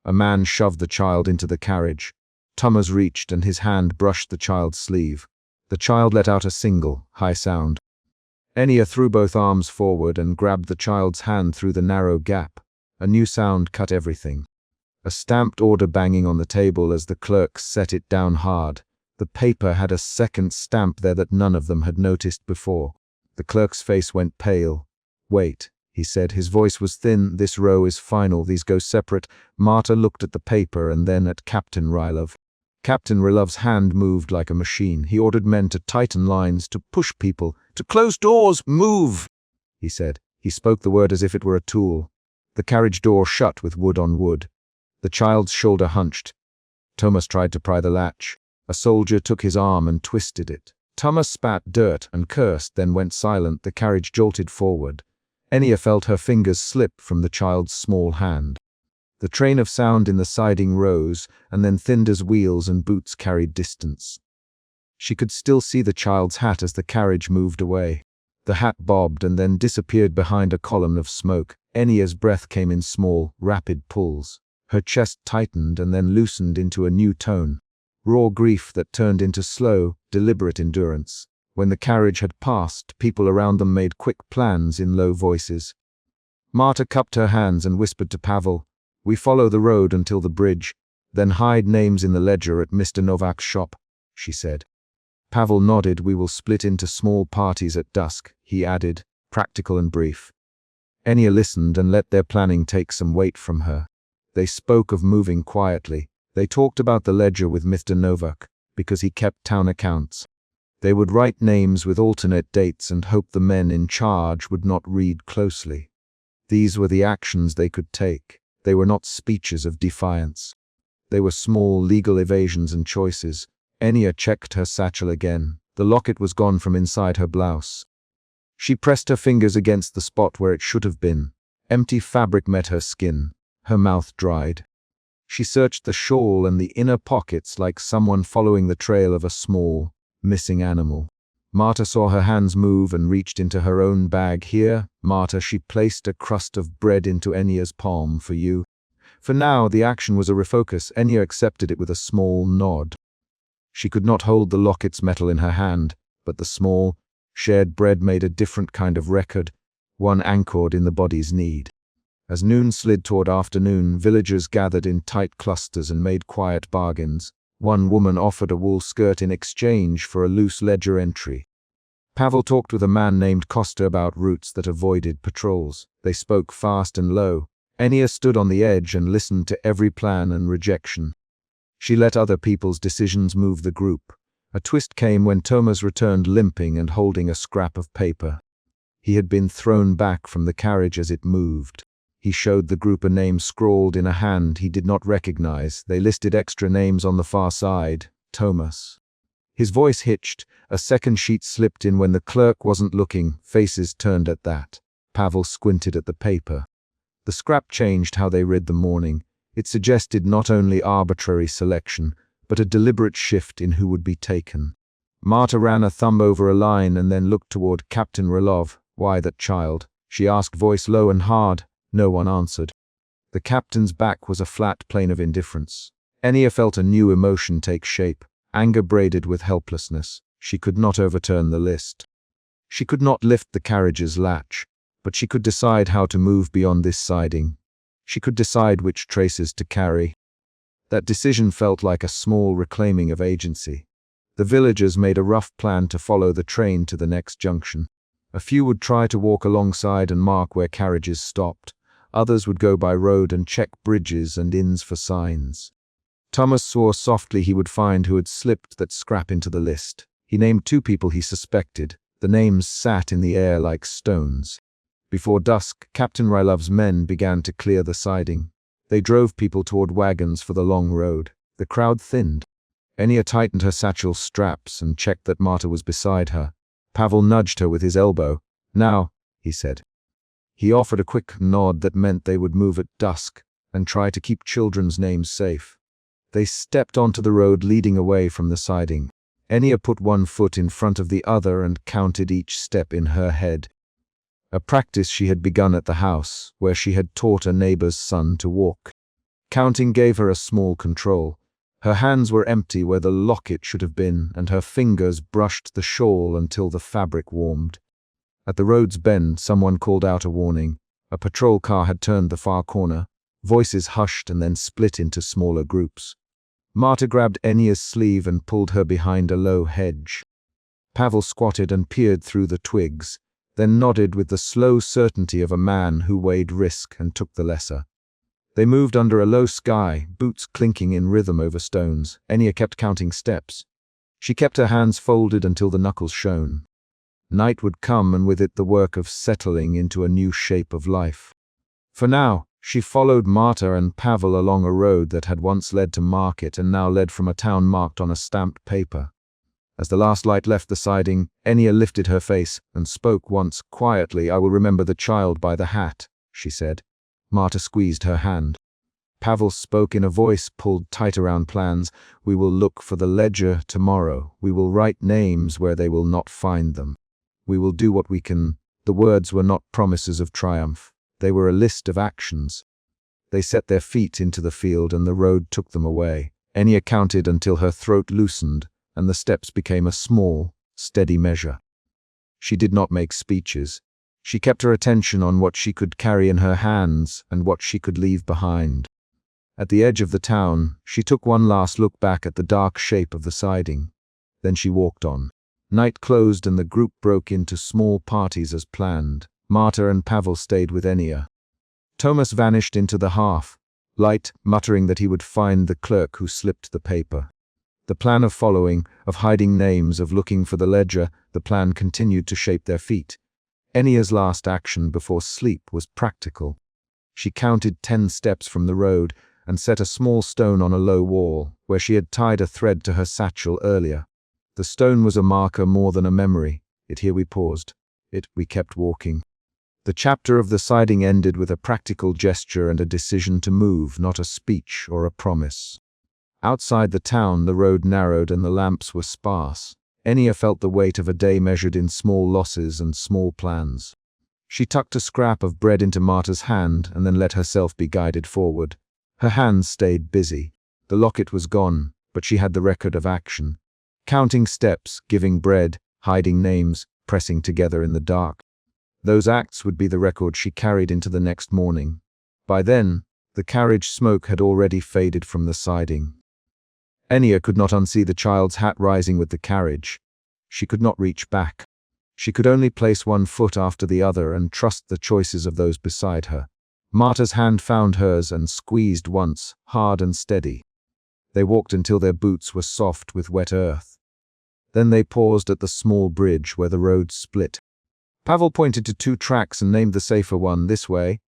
A: A man shoved the child into the carriage. Thomas reached and his hand brushed the child's sleeve. The child let out a single, high sound. Enya threw both arms forward and grabbed the child's hand through the narrow gap. A new sound cut everything. A stamped order banging on the table as the clerks set it down hard. The paper had a second stamp there that none of them had noticed before. The clerk's face went pale. "Wait," he said. His voice was thin. "This row is final. These go separate." Marta looked at the paper and then at Captain Rylov. Captain Rylov's hand moved like a machine. He ordered men to tighten lines, to push people, to close doors. "Move," he said. He spoke the word as if it were a tool. The carriage door shut with wood on wood. The child's shoulder hunched. Thomas tried to pry the latch. A soldier took his arm and twisted it. Thomas spat dirt and cursed, then went silent. The carriage jolted forward. Enya felt her fingers slip from the child's small hand. The train of sound in the siding rose, and then thinned as wheels and boots carried distance. She could still see the child's hat as the carriage moved away. The hat bobbed and then disappeared behind a column of smoke. Enya's breath came in small, rapid pulls. Her chest tightened and then loosened into a new tone. Raw grief that turned into slow, deliberate endurance. When the carriage had passed, people around them made quick plans in low voices. Marta cupped her hands and whispered to Pavel, "We follow the road until the bridge, then hide names in the ledger at Mr. Novak's shop," she said. Pavel nodded. "We will split into small parties at dusk," he added, practical and brief. Enya listened and let their planning take some weight from her. They spoke of moving quietly. They talked about the ledger with Mr. Novak, because he kept town accounts. They would write names with alternate dates and hope the men in charge would not read closely. These were the actions they could take. They were not speeches of defiance. They were small legal evasions and choices. Enya checked her satchel again. The locket was gone from inside her blouse. She pressed her fingers against the spot where it should have been. Empty fabric met her skin. Her mouth dried. She searched the shawl and the inner pockets like someone following the trail of a small, missing animal. Marta saw her hands move and reached into her own bag. "Here, Marta," she placed a crust of bread into Enya's palm. "For you." For now, the action was a refocus. Enya accepted it with a small nod. She could not hold the locket's metal in her hand, but the small, shared bread made a different kind of record, one anchored in the body's need. As noon slid toward afternoon, villagers gathered in tight clusters and made quiet bargains. One woman offered a wool skirt in exchange for a loose ledger entry. Pavel talked with a man named Costa about routes that avoided patrols. They spoke fast and low. Enya stood on the edge and listened to every plan and rejection. She let other people's decisions move the group. A twist came when Thomas returned limping and holding a scrap of paper. He had been thrown back from the carriage as it moved. He showed the group a name scrawled in a hand he did not recognize. They listed extra names on the far side. Thomas. His voice hitched. A second sheet slipped in when the clerk wasn't looking. Faces turned at that. Pavel squinted at the paper. The scrap changed how they read the morning. It suggested not only arbitrary selection, but a deliberate shift in who would be taken. Marta ran a thumb over a line and then looked toward Captain Rylov. "Why that child?" she asked, voice low and hard. No one answered. The captain's back was a flat plane of indifference. Enya felt a new emotion take shape, anger braided with helplessness. She could not overturn the list. She could not lift the carriage's latch, but she could decide how to move beyond this siding. She could decide which traces to carry. That decision felt like a small reclaiming of agency. The villagers made a rough plan to follow the train to the next junction. A few would try to walk alongside and mark where carriages stopped. Others would go by road and check bridges and inns for signs. Thomas swore softly he would find who had slipped that scrap into the list. He named 2 people he suspected. The names sat in the air like stones. Before dusk, Captain Rylove's men began to clear the siding. They drove people toward wagons for the long road. The crowd thinned. Enya tightened her satchel straps and checked that Marta was beside her. Pavel nudged her with his elbow. "Now," he said. He offered a quick nod that meant they would move at dusk and try to keep children's names safe. They stepped onto the road leading away from the siding. Enya put one foot in front of the other and counted each step in her head. A practice she had begun at the house, where she had taught a neighbor's son to walk. Counting gave her a small control. Her hands were empty where the locket should have been, and her fingers brushed the shawl until the fabric warmed. At the road's bend, someone called out a warning. A patrol car had turned the far corner. Voices hushed and then split into smaller groups. Marta grabbed Enya's sleeve and pulled her behind a low hedge. Pavel squatted and peered through the twigs, then nodded with the slow certainty of a man who weighed risk and took the lesser. They moved under a low sky, boots clinking in rhythm over stones. Enya kept counting steps. She kept her hands folded until the knuckles shone. Night would come, and with it the work of settling into a new shape of life. For now, she followed Marta and Pavel along a road that had once led to market and now led from a town marked on a stamped paper. As the last light left the siding, Enya lifted her face and spoke once quietly. "I will remember the child by the hat," she said. Marta squeezed her hand. Pavel spoke in a voice pulled tight around plans. "We will look for the ledger tomorrow. We will write names where they will not find them. We will do what we can." The words were not promises of triumph. They were a list of actions. They set their feet into the field and the road took them away. Enya counted until her throat loosened and the steps became a small, steady measure. She did not make speeches. She kept her attention on what she could carry in her hands and what she could leave behind. At the edge of the town, she took one last look back at the dark shape of the siding. Then she walked on. Night closed and the group broke into small parties as planned. Marta and Pavel stayed with Enya. Thomas vanished into the half light, muttering that he would find the clerk who slipped the paper. The plan of following, of hiding names, of looking for the ledger, the plan continued to shape their feet. Enya's last action before sleep was practical. She counted 10 steps from the road and set a small stone on a low wall, where she had tied a thread to her satchel earlier. The stone was a marker more than a memory. Here we paused. We kept walking. The chapter of the siding ended with a practical gesture and a decision to move, not a speech or a promise. Outside the town, the road narrowed and the lamps were sparse. Enya felt the weight of a day measured in small losses and small plans. She tucked a scrap of bread into Marta's hand and then let herself be guided forward. Her hands stayed busy. The locket was gone, but she had the record of action. Counting steps, giving bread, hiding names, pressing together in the dark. Those acts would be the record she carried into the next morning. By then, the carriage smoke had already faded from the siding. Enya could not unsee the child's hat rising with the carriage. She could not reach back. She could only place one foot after the other and trust the choices of those beside her. Marta's hand found hers and squeezed once, hard and steady. They walked until their boots were soft with wet earth. Then they paused at the small bridge where the road split. Pavel pointed to 2 tracks and named the safer one. "This way,"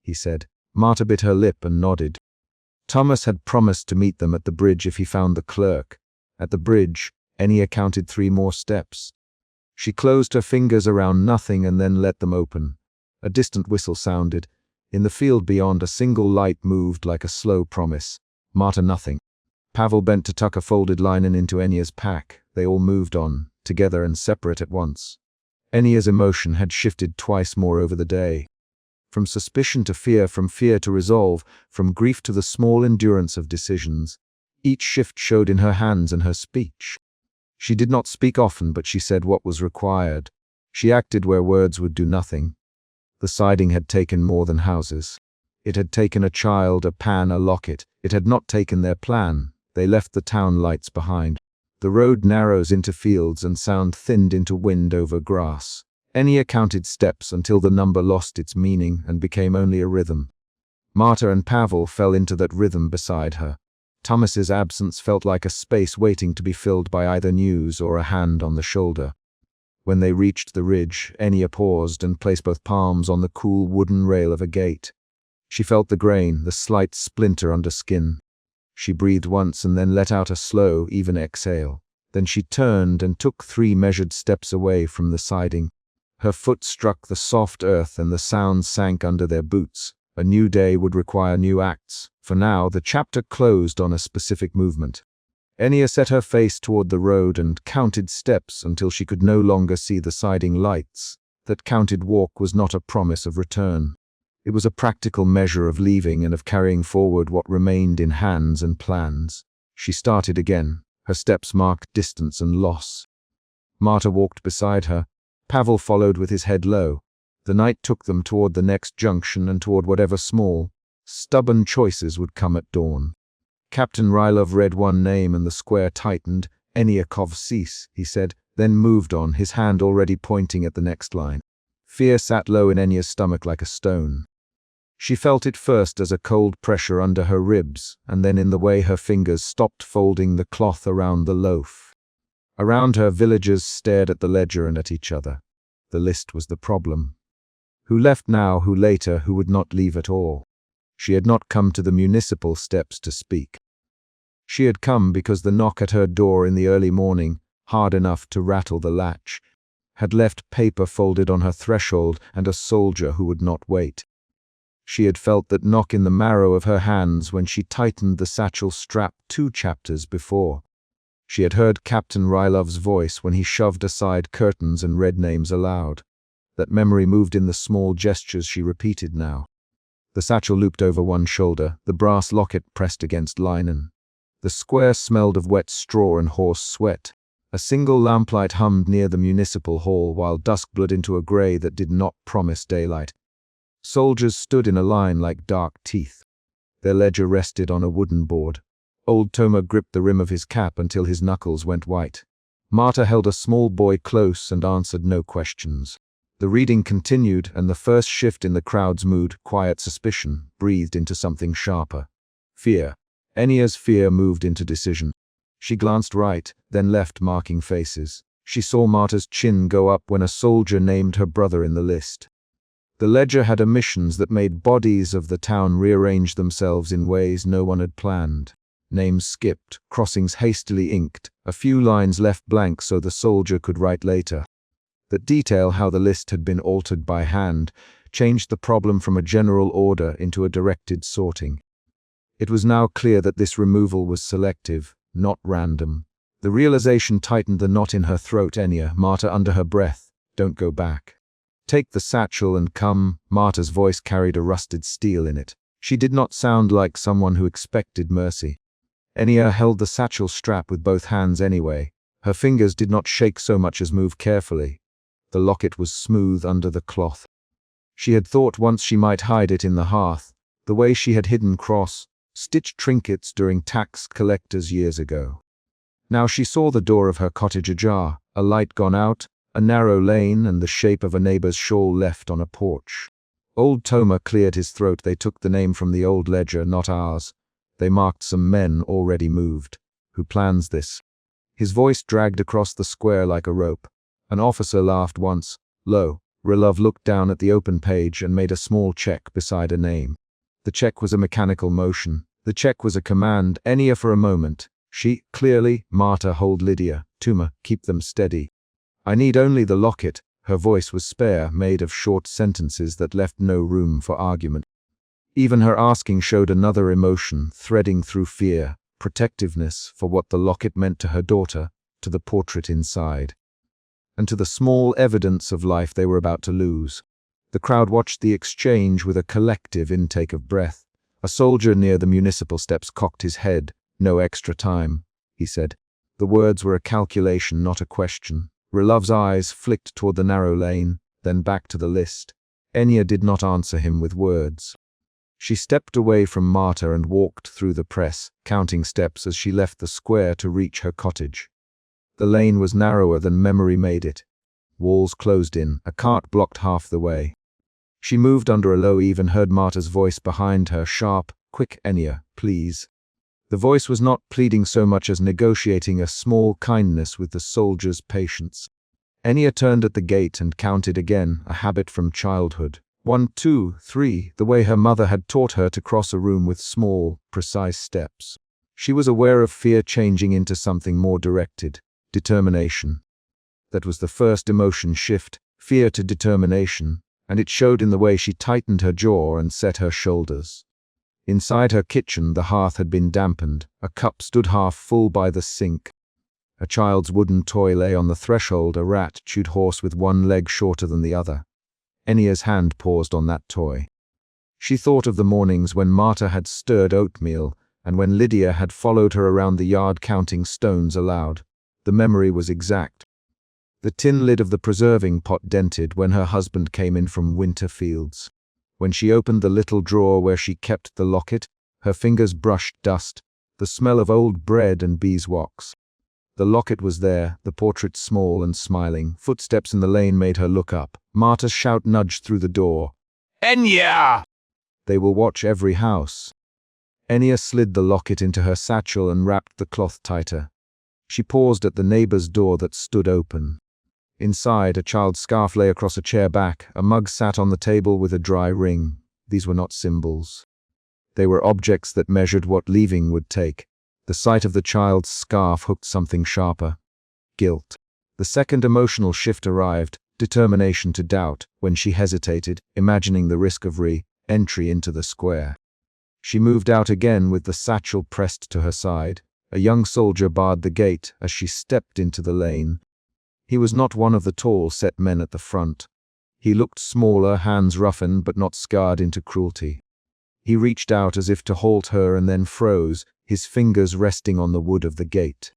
A: he said. Marta bit her lip and nodded. Thomas had promised to meet them at the bridge if he found the clerk. At the bridge, Enya counted 3 more steps. She closed her fingers around nothing and then let them open. A distant whistle sounded. In the field beyond, a single light moved like a slow promise. Marta nothing. Pavel bent to tuck a folded linen into Enya's pack. They all moved on, together and separate at once. Enya's emotion had shifted twice more over the day. From suspicion to fear, from fear to resolve, from grief to the small endurance of decisions. Each shift showed in her hands and her speech. She did not speak often, but she said what was required. She acted where words would do nothing. The siding had taken more than houses. It had taken a child, a pan, a locket. It had not taken their plan. They left the town lights behind. The road narrows into fields and sound thinned into wind over grass. Enya counted steps until the number lost its meaning and became only a rhythm. Marta and Pavel fell into that rhythm beside her. Thomas's absence felt like a space waiting to be filled by either news or a hand on the shoulder. When they reached the ridge, Enya paused and placed both palms on the cool wooden rail of a gate. She felt the grain, the slight splinter under skin. She breathed once and then let out a slow, even exhale. Then she turned and took 3 measured steps away from the siding. Her foot struck the soft earth and the sound sank under their boots. A new day would require new acts. For now, the chapter closed on a specific movement. Enya set her face toward the road and counted steps until she could no longer see the siding lights. That counted walk was not a promise of return. It was a practical measure of leaving and of carrying forward what remained in hands and plans. She started again. Her steps marked distance and loss. Marta walked beside her. Pavel followed with his head low. The night took them toward the next junction and toward whatever small, stubborn choices would come at dawn. Captain Rylov read one name and the square tightened. Enya Kovsis, he said, then moved on, his hand already pointing at the next line. Fear sat low in Enya's stomach like a stone. She felt it first as a cold pressure under her ribs, and then in the way her fingers stopped folding the cloth around the loaf. Around her, villagers stared at the ledger and at each other. The list was the problem. Who left now, who later, who would not leave at all? She had not come to the municipal steps to speak. She had come because the knock at her door in the early morning, hard enough to rattle the latch, had left paper folded on her threshold and a soldier who would not wait. She had felt that knock in the marrow of her hands when she tightened the satchel strap 2 chapters before. She had heard Captain Rylov's voice when he shoved aside curtains and read names aloud. That memory moved in the small gestures she repeated now. The satchel looped over one shoulder, the brass locket pressed against linen. The square smelled of wet straw and horse sweat. A single lamplight hummed near the municipal hall while dusk blurred into a grey that did not promise daylight. Soldiers stood in a line like dark teeth. Their ledger rested on a wooden board. Old Toma gripped the rim of his cap until his knuckles went white. Marta held a small boy close and answered no questions. The reading continued, and the first shift in the crowd's mood, quiet suspicion, breathed into something sharper. Fear. Enya's fear moved into decision. She glanced right, then left, marking faces. She saw Marta's chin go up when a soldier named her brother in the list. The ledger had omissions that made bodies of the town rearrange themselves in ways no one had planned. Names skipped, crossings hastily inked, a few lines left blank so the soldier could write later. That detail how the list had been altered by hand changed the problem from a general order into a directed sorting. It was now clear that this removal was selective, not random. The realization tightened the knot in her throat. Enya, Marta under her breath, don't go back. Take the satchel and come. Marta's voice carried a rusted steel in it. She did not sound like someone who expected mercy. Enya held the satchel strap with both hands anyway. Her fingers did not shake so much as move carefully. The locket was smooth under the cloth. She had thought once she might hide it in the hearth, the way she had hidden stitched trinkets during tax collectors years ago. Now she saw the door of her cottage ajar, a light gone out, a narrow lane, and the shape of a neighbor's shawl left on a porch. Old Toma cleared his throat. They took the name from the old ledger, not ours. They marked some men already moved. Who plans this? His voice dragged across the square like a rope. An officer laughed once, low. Rylov looked down at the open page and made a small check beside a name. The check was a mechanical motion. The check was a command. Enya for a moment. She, clearly, Marta, hold Lydia. Tuma, keep them steady. I need only the locket. Her voice was spare, made of short sentences that left no room for argument. Even her asking showed another emotion, threading through fear, protectiveness for what the locket meant to her daughter, to the portrait inside, and to the small evidence of life they were about to lose. The crowd watched the exchange with a collective intake of breath. A soldier near the municipal steps cocked his head. No extra time, he said. The words were a calculation, not a question. Rylov's eyes flicked toward the narrow lane, then back to the list. Enya did not answer him with words. She stepped away from Marta and walked through the press, counting steps as she left the square to reach her cottage. The lane was narrower than memory made it. Walls closed in, a cart blocked half the way. She moved under a low eve and heard Marta's voice behind her, sharp, "Quick, Enya, please." The voice was not pleading so much as negotiating a small kindness with the soldier's patience. Enya turned at the gate and counted again, a habit from childhood. 1, 2, 3, the way her mother had taught her to cross a room with small, precise steps. She was aware of fear changing into something more directed, determination. That was the first emotion shift, fear to determination, and it showed in the way she tightened her jaw and set her shoulders. Inside her kitchen, the hearth had been dampened. A cup stood half full by the sink. A child's wooden toy lay on the threshold, a rat chewed hoarse with one leg shorter than the other. Enya's hand paused on that toy. She thought of the mornings when Marta had stirred oatmeal, and when Lydia had followed her around the yard counting stones aloud. The memory was exact. The tin lid of the preserving pot dented when her husband came in from winter fields. When she opened the little drawer where she kept the locket, her fingers brushed dust, the smell of old bread and beeswax. The locket was there, the portrait small and smiling. Footsteps in the lane made her look up. Marta's shout nudged through the door.
B: Enya!
A: They will watch every house. Enya slid the locket into her satchel and wrapped the cloth tighter. She paused at the neighbor's door that stood open. Inside, a child's scarf lay across a chair back. A mug sat on the table with a dry ring. These were not symbols. They were objects that measured what leaving would take. The sight of the child's scarf hooked something sharper. Guilt. The second emotional shift arrived, determination to doubt, when she hesitated, imagining the risk of re-entry into the square. She moved out again with the satchel pressed to her side. A young soldier barred the gate as she stepped into the lane. He was not one of the tall, set men at the front. He looked smaller, hands roughened but not scarred into cruelty. He reached out as if to halt her and then froze, his fingers resting on the wood of the gate.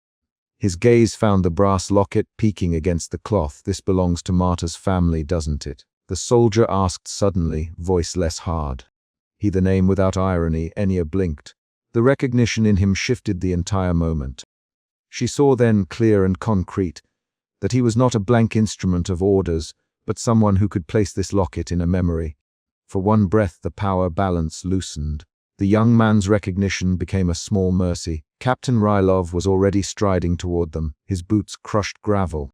A: His gaze found the brass locket peeking against the cloth. "This belongs to Marta's family, doesn't it?" The soldier asked suddenly, voice less hard. He the name without irony. Enya blinked. The recognition in him shifted the entire moment. She saw then, clear and concrete, that he was not a blank instrument of orders, but someone who could place this locket in a memory. For one breath the power balance loosened. The young man's recognition became a small mercy. Captain Rylov was already striding toward them, his boots crushed gravel.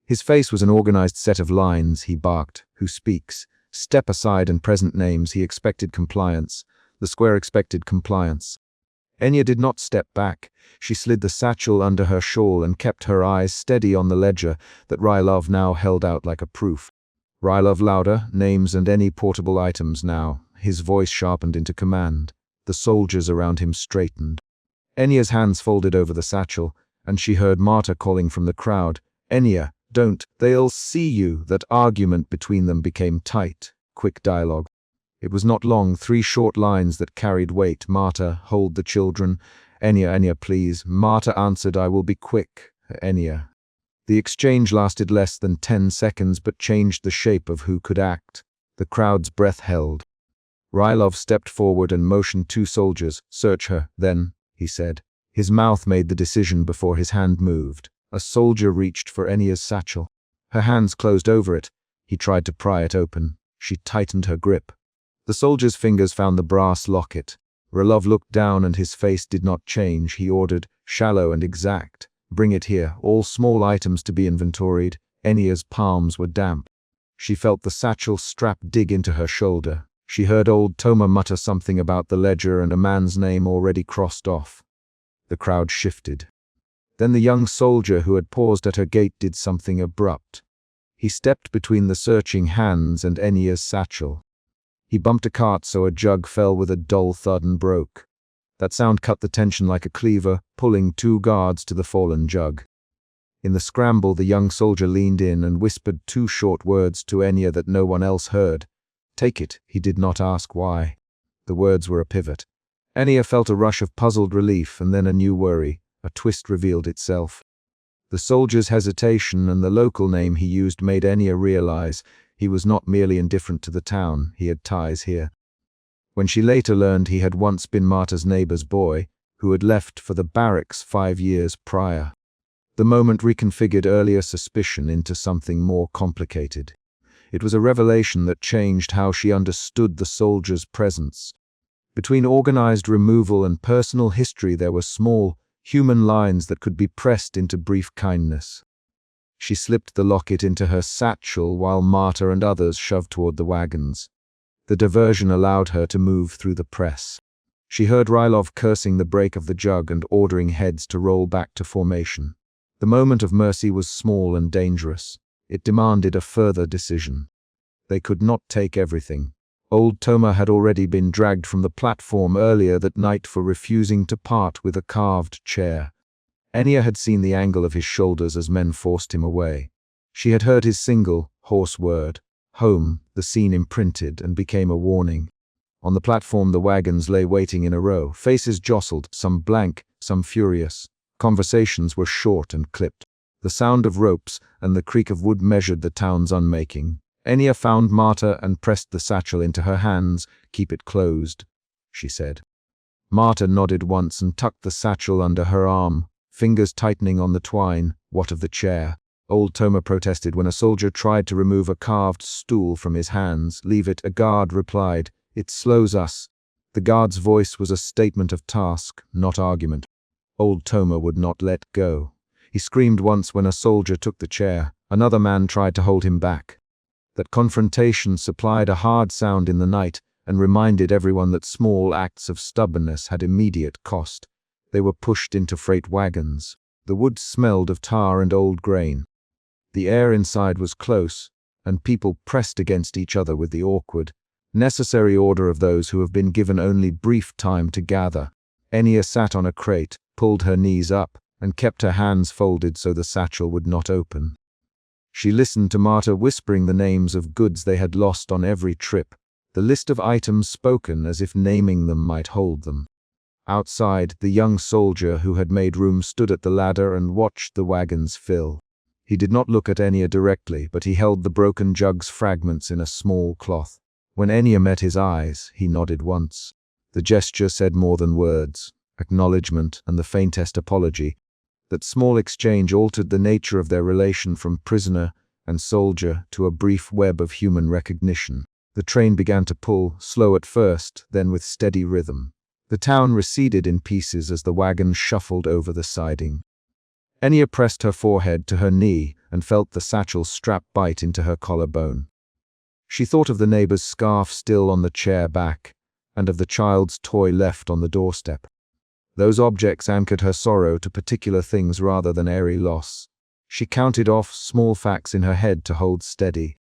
A: His face was an organized set of lines. He barked, "Who speaks? Step aside," and present names. He expected compliance. The square expected compliance. Enya did not step back. She slid the satchel under her shawl and kept her eyes steady on the ledger that Rylov now held out like a proof. Rylov louder, names and any portable items now. His voice sharpened into command. The soldiers around him straightened. Enya's hands folded over the satchel, and she heard Marta calling from the crowd, "Enya, don't, they'll see you." That argument between them became tight, quick dialogue. It was not long, 3 short lines that carried weight. "Marta, hold the children." Enya, please." Marta answered, "I will be quick." Enya. The exchange lasted less than 10 seconds, but changed the shape of who could act. The crowd's breath held. Rylov stepped forward and motioned 2 soldiers. "Search her, then," he said. His mouth made the decision before his hand moved. A soldier reached for Enya's satchel. Her hands closed over it. He tried to pry it open. She tightened her grip. The soldier's fingers found the brass locket. Rylov looked down and his face did not change. He ordered, shallow and exact, "Bring it here, all small items to be inventoried." Enya's palms were damp. She felt the satchel strap dig into her shoulder. She heard old Toma mutter something about the ledger and a man's name already crossed off. The crowd shifted. Then the young soldier who had paused at her gate did something abrupt. He stepped between the searching hands and Enya's satchel. He bumped a cart so a jug fell with a dull thud and broke. That sound cut the tension like a cleaver, pulling 2 guards to the fallen jug. In the scramble, the young soldier leaned in and whispered 2 short words to Enya that no one else heard. "Take it." He did not ask why. The words were a pivot. Enya felt a rush of puzzled relief and then a new worry. A twist revealed itself. The soldier's hesitation and the local name he used made Enya realize he was not merely indifferent to the town, he had ties here. When she later learned he had once been Marta's neighbor's boy, who had left for the barracks 5 years prior. The moment reconfigured earlier suspicion into something more complicated. It was a revelation that changed how she understood the soldier's presence. Between organized removal and personal history there were small, human lines that could be pressed into brief kindness. She slipped the locket into her satchel while Marta and others shoved toward the wagons. The diversion allowed her to move through the press. She heard Rylov cursing the break of the jug and ordering heads to roll back to formation. The moment of mercy was small and dangerous. It demanded a further decision. They could not take everything. Old Toma had already been dragged from the platform earlier that night for refusing to part with a carved chair. Enya had seen the angle of his shoulders as men forced him away. She had heard his single, hoarse word, home, the scene imprinted and became a warning. On the platform the wagons lay waiting in a row, faces jostled, some blank, some furious. Conversations were short and clipped. The sound of ropes and the creak of wood measured the town's unmaking. Enya found Marta and pressed the satchel into her hands. "Keep it closed," she said. Marta nodded once and tucked the satchel under her arm, fingers tightening on the twine. "What of the chair?" Old Toma protested when a soldier tried to remove a carved stool from his hands. "Leave it," a guard replied. "It slows us." The guard's voice was a statement of task, not argument. Old Toma would not let go. He screamed once when a soldier took the chair. Another man tried to hold him back. That confrontation supplied a hard sound in the night and reminded everyone that small acts of stubbornness had immediate cost. They were pushed into freight wagons. The wood smelled of tar and old grain. The air inside was close, and people pressed against each other with the awkward, necessary order of those who have been given only brief time to gather. Enya sat on a crate, pulled her knees up, and kept her hands folded so the satchel would not open. She listened to Marta whispering the names of goods they had lost on every trip, the list of items spoken as if naming them might hold them. Outside, the young soldier who had made room stood at the ladder and watched the wagons fill. He did not look at Enya directly, but he held the broken jug's fragments in a small cloth. When Enya met his eyes, he nodded once. The gesture said more than words, acknowledgement and the faintest apology. That small exchange altered the nature of their relation from prisoner and soldier to a brief web of human recognition. The train began to pull, slow at first, then with steady rhythm. The town receded in pieces as the wagon shuffled over the siding. Enya pressed her forehead to her knee and felt the satchel strap bite into her collarbone. She thought of the neighbor's scarf still on the chair back, and of the child's toy left on the doorstep. Those objects anchored her sorrow to particular things rather than airy loss. She counted off small facts in her head to hold steady.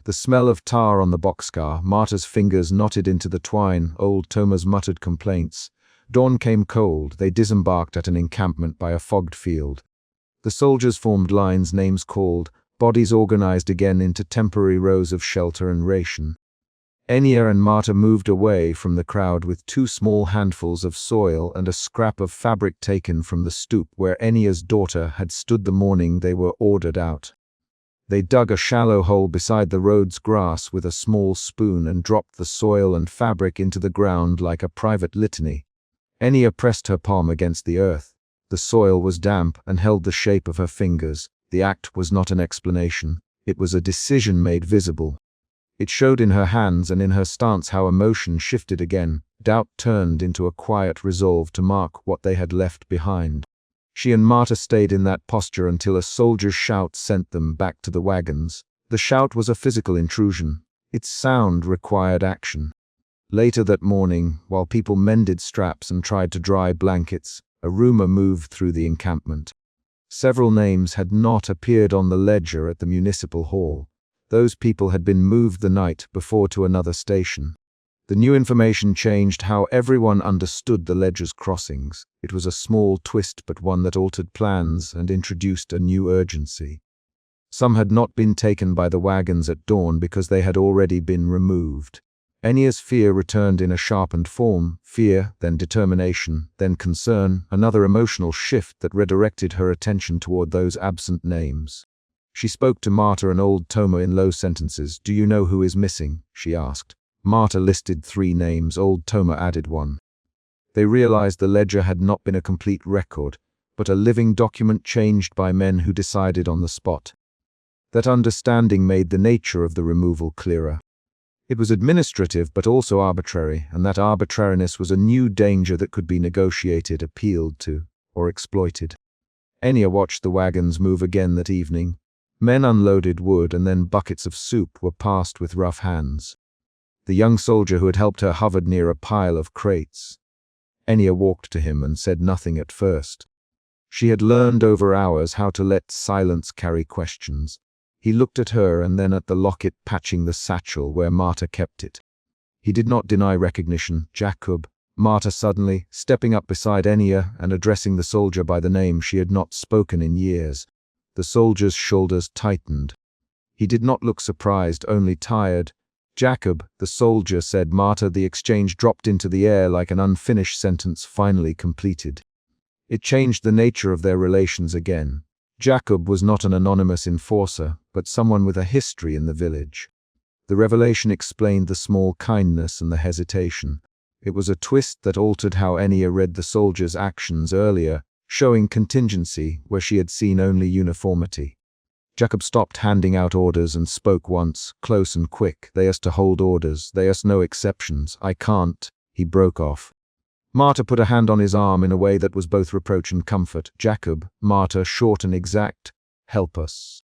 A: The smell of tar on the boxcar, Marta's fingers knotted into the twine, old Toma's muttered complaints. Dawn came cold. They disembarked at an encampment by a fogged field. The soldiers formed lines, names called, bodies organized again into temporary rows of shelter and ration. Enya and Marta moved away from the crowd with 2 small handfuls of soil and a scrap of fabric taken from the stoop where Enya's daughter had stood the morning they were ordered out. They dug a shallow hole beside the road's grass with a small spoon and dropped the soil and fabric into the ground like a private litany. Enya pressed her palm against the earth. The soil was damp and held the shape of her fingers. The act was not an explanation. It was a decision made visible. It showed in her hands and in her stance how emotion shifted again. Doubt turned into a quiet resolve to mark what they had left behind. She and Marta stayed in that posture until a soldier's shout sent them back to the wagons. The shout was a physical intrusion. Its sound required action. Later that morning, while people mended straps and tried to dry blankets, a rumor moved through the encampment. Several names had not appeared on the ledger at the municipal hall. Those people had been moved the night before to another station. The new information changed how everyone understood the ledger's crossings. It was a small twist, but one that altered plans and introduced a new urgency. Some had not been taken by the wagons at dawn because they had already been removed. Enya's fear returned in a sharpened form, fear, then determination, then concern, another emotional shift that redirected her attention toward those absent names. She spoke to Marta and old Toma in low sentences. "Do you know who is missing?" she asked. Marta listed 3 names, old Toma added one. They realized the ledger had not been a complete record. but a living document changed by men who decided on the spot. That understanding made the nature of the removal clearer. It was administrative but also arbitrary, and that arbitrariness was a new danger that could be negotiated, appealed to, or exploited. Enya watched the wagons move again that evening. Men unloaded wood, and then buckets of soup were passed with rough hands. The young soldier who had helped her hovered near a pile of crates. Enya walked to him and said nothing at first. She had learned over hours how to let silence carry questions. He looked at her and then at the locket patching the satchel where Marta kept it. He did not deny recognition. Jakub, Marta suddenly, stepping up beside Enya and addressing the soldier by the name she had not spoken in years. The soldier's shoulders tightened. He did not look surprised, only tired. Jakub, the soldier, said Marta. The exchange dropped into the air like an unfinished sentence finally completed. It changed the nature of their relations again. Jakub was not an anonymous enforcer, but someone with a history in the village. The revelation explained the small kindness and the hesitation. It was a twist that altered how Enya read the soldier's actions earlier, showing contingency where she had seen only uniformity. Jakub stopped handing out orders and spoke once, close and quick. "They us to hold orders, they us no exceptions. I can't," he broke off. Marta put a hand on his arm in a way that was both reproach and comfort. "Jakub," Marta, short and exact, "help us.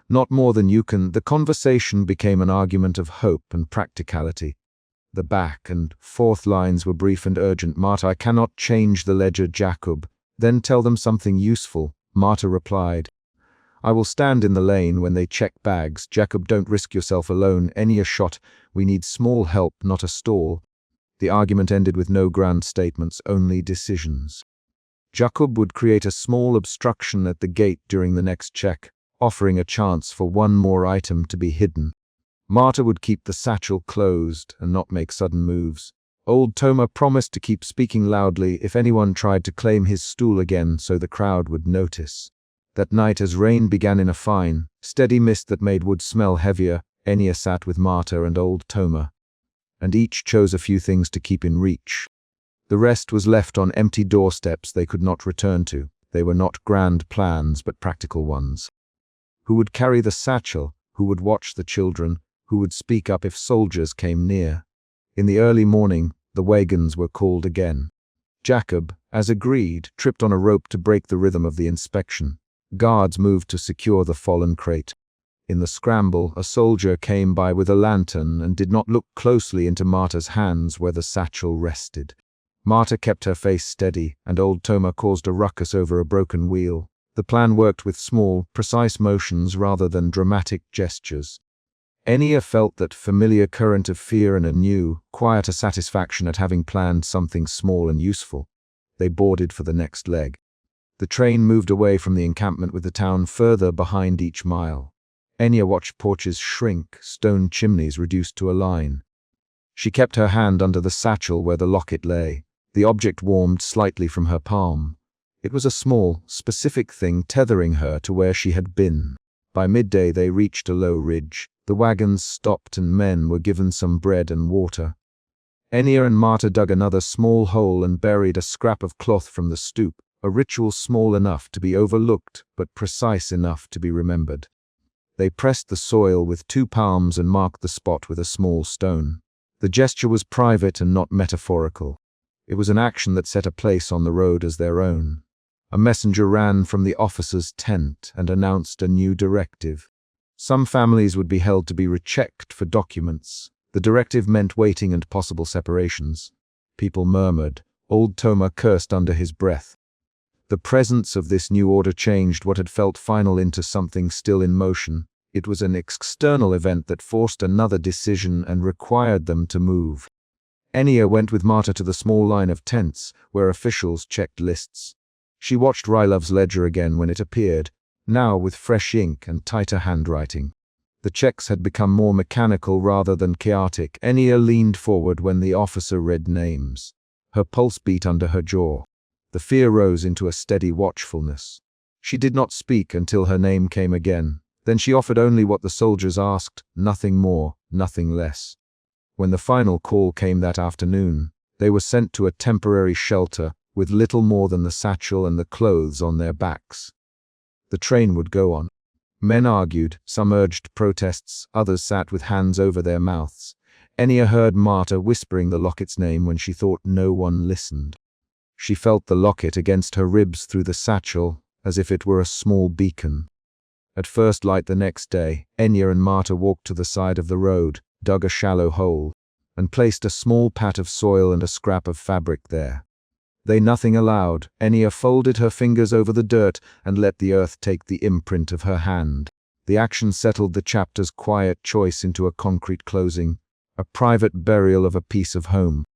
A: Not more than you can." The conversation became an argument of hope and practicality. The back and forth lines were brief and urgent. "Marta, I cannot change the ledger." "Jakub, then tell them something useful." Marta replied, "I will stand in the lane when they check bags." "Jakub, don't risk yourself alone." Enya shot, "We need small help, not a stall." The argument ended with no grand statements, only decisions. Jakub would create a small obstruction at the gate during the next check, offering a chance for one more item to be hidden. Marta would keep the satchel closed and not make sudden moves. Old Toma promised to keep speaking loudly if anyone tried to claim his stool again, so the crowd would notice. That night, as rain began in a fine, steady mist that made wood smell heavier, Enya sat with Marta and Old Toma, and each chose a few things to keep in reach. The rest was left on empty doorsteps they could not return to. They were not grand plans, but practical ones. Who would carry the satchel? Who would watch the children? Who would speak up if soldiers came near? In the early morning, the wagons were called again. Jakub, as agreed, tripped on a rope to break the rhythm of the inspection. Guards moved to secure the fallen crate. In the scramble, a soldier came by with a lantern and did not look closely into Marta's hands where the satchel rested. Marta kept her face steady, and Old Toma caused a ruckus over a broken wheel. The plan worked with small, precise motions rather than dramatic gestures. Enya felt that familiar current of fear and a new, quieter satisfaction at having planned something small and useful. They boarded for the next leg. The train moved away from the encampment with the town further behind each mile. Enya watched porches shrink, stone chimneys reduced to a line. She kept her hand under the satchel where the locket lay. The object warmed slightly from her palm. It was a small, specific thing tethering her to where she had been. By midday they reached a low ridge. The wagons stopped and men were given some bread and water. Enya and Marta dug another small hole and buried a scrap of cloth from the stoop, a ritual small enough to be overlooked but precise enough to be remembered. They pressed the soil with 2 palms and marked the spot with a small stone. The gesture was private and not metaphorical. It was an action that set a place on the road as their own. A messenger ran from the officer's tent and announced a new directive. Some families would be held to be rechecked for documents. The directive meant waiting and possible separations. People murmured. Old Toma cursed under his breath. The presence of this new order changed what had felt final into something still in motion. It was an external event that forced another decision and required them to move. Enya went with Marta to the small line of tents, where officials checked lists. She watched Rylov's ledger again when it appeared, now with fresh ink and tighter handwriting. The checks had become more mechanical rather than chaotic. Enya leaned forward when the officer read names. Her pulse beat under her jaw. The fear rose into a steady watchfulness. She did not speak until her name came again. Then she offered only what the soldiers asked, nothing more, nothing less. When the final call came that afternoon, they were sent to a temporary shelter with little more than the satchel and the clothes on their backs. The train would go on. Men argued, some urged protests, others sat with hands over their mouths. Enya heard Marta whispering the locket's name when she thought no one listened. She felt the locket against her ribs through the satchel, as if it were a small beacon. At first light the next day, Enya and Marta walked to the side of the road, dug a shallow hole, and placed a small pat of soil and a scrap of fabric there. They nothing allowed. Enya folded her fingers over the dirt and let the earth take the imprint of her hand. The action settled the chapter's quiet choice into a concrete closing, a private burial of a piece of home.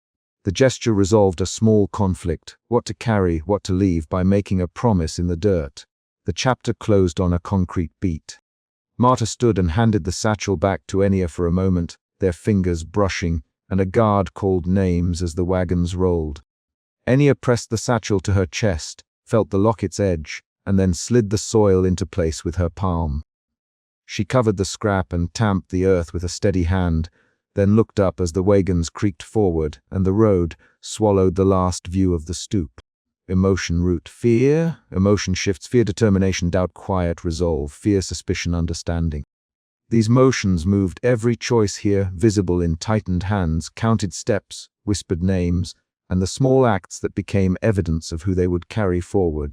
A: The gesture resolved a small conflict, what to carry, what to leave, by making a promise in the dirt. The chapter closed on a concrete beat. Marta stood and handed the satchel back to Enya for a moment, their fingers brushing, and a guard called names as the wagons rolled. Enya pressed the satchel to her chest, felt the locket's edge, and then slid the soil into place with her palm. She covered the scrap and tamped the earth with a steady hand, then looked up as the wagons creaked forward and the road swallowed the last view of the stoop. Emotion root fear, emotion shifts fear determination doubt quiet resolve fear suspicion understanding. These motions moved every choice here, visible in tightened hands, counted steps, whispered names, and the small acts that became evidence of who they would carry forward.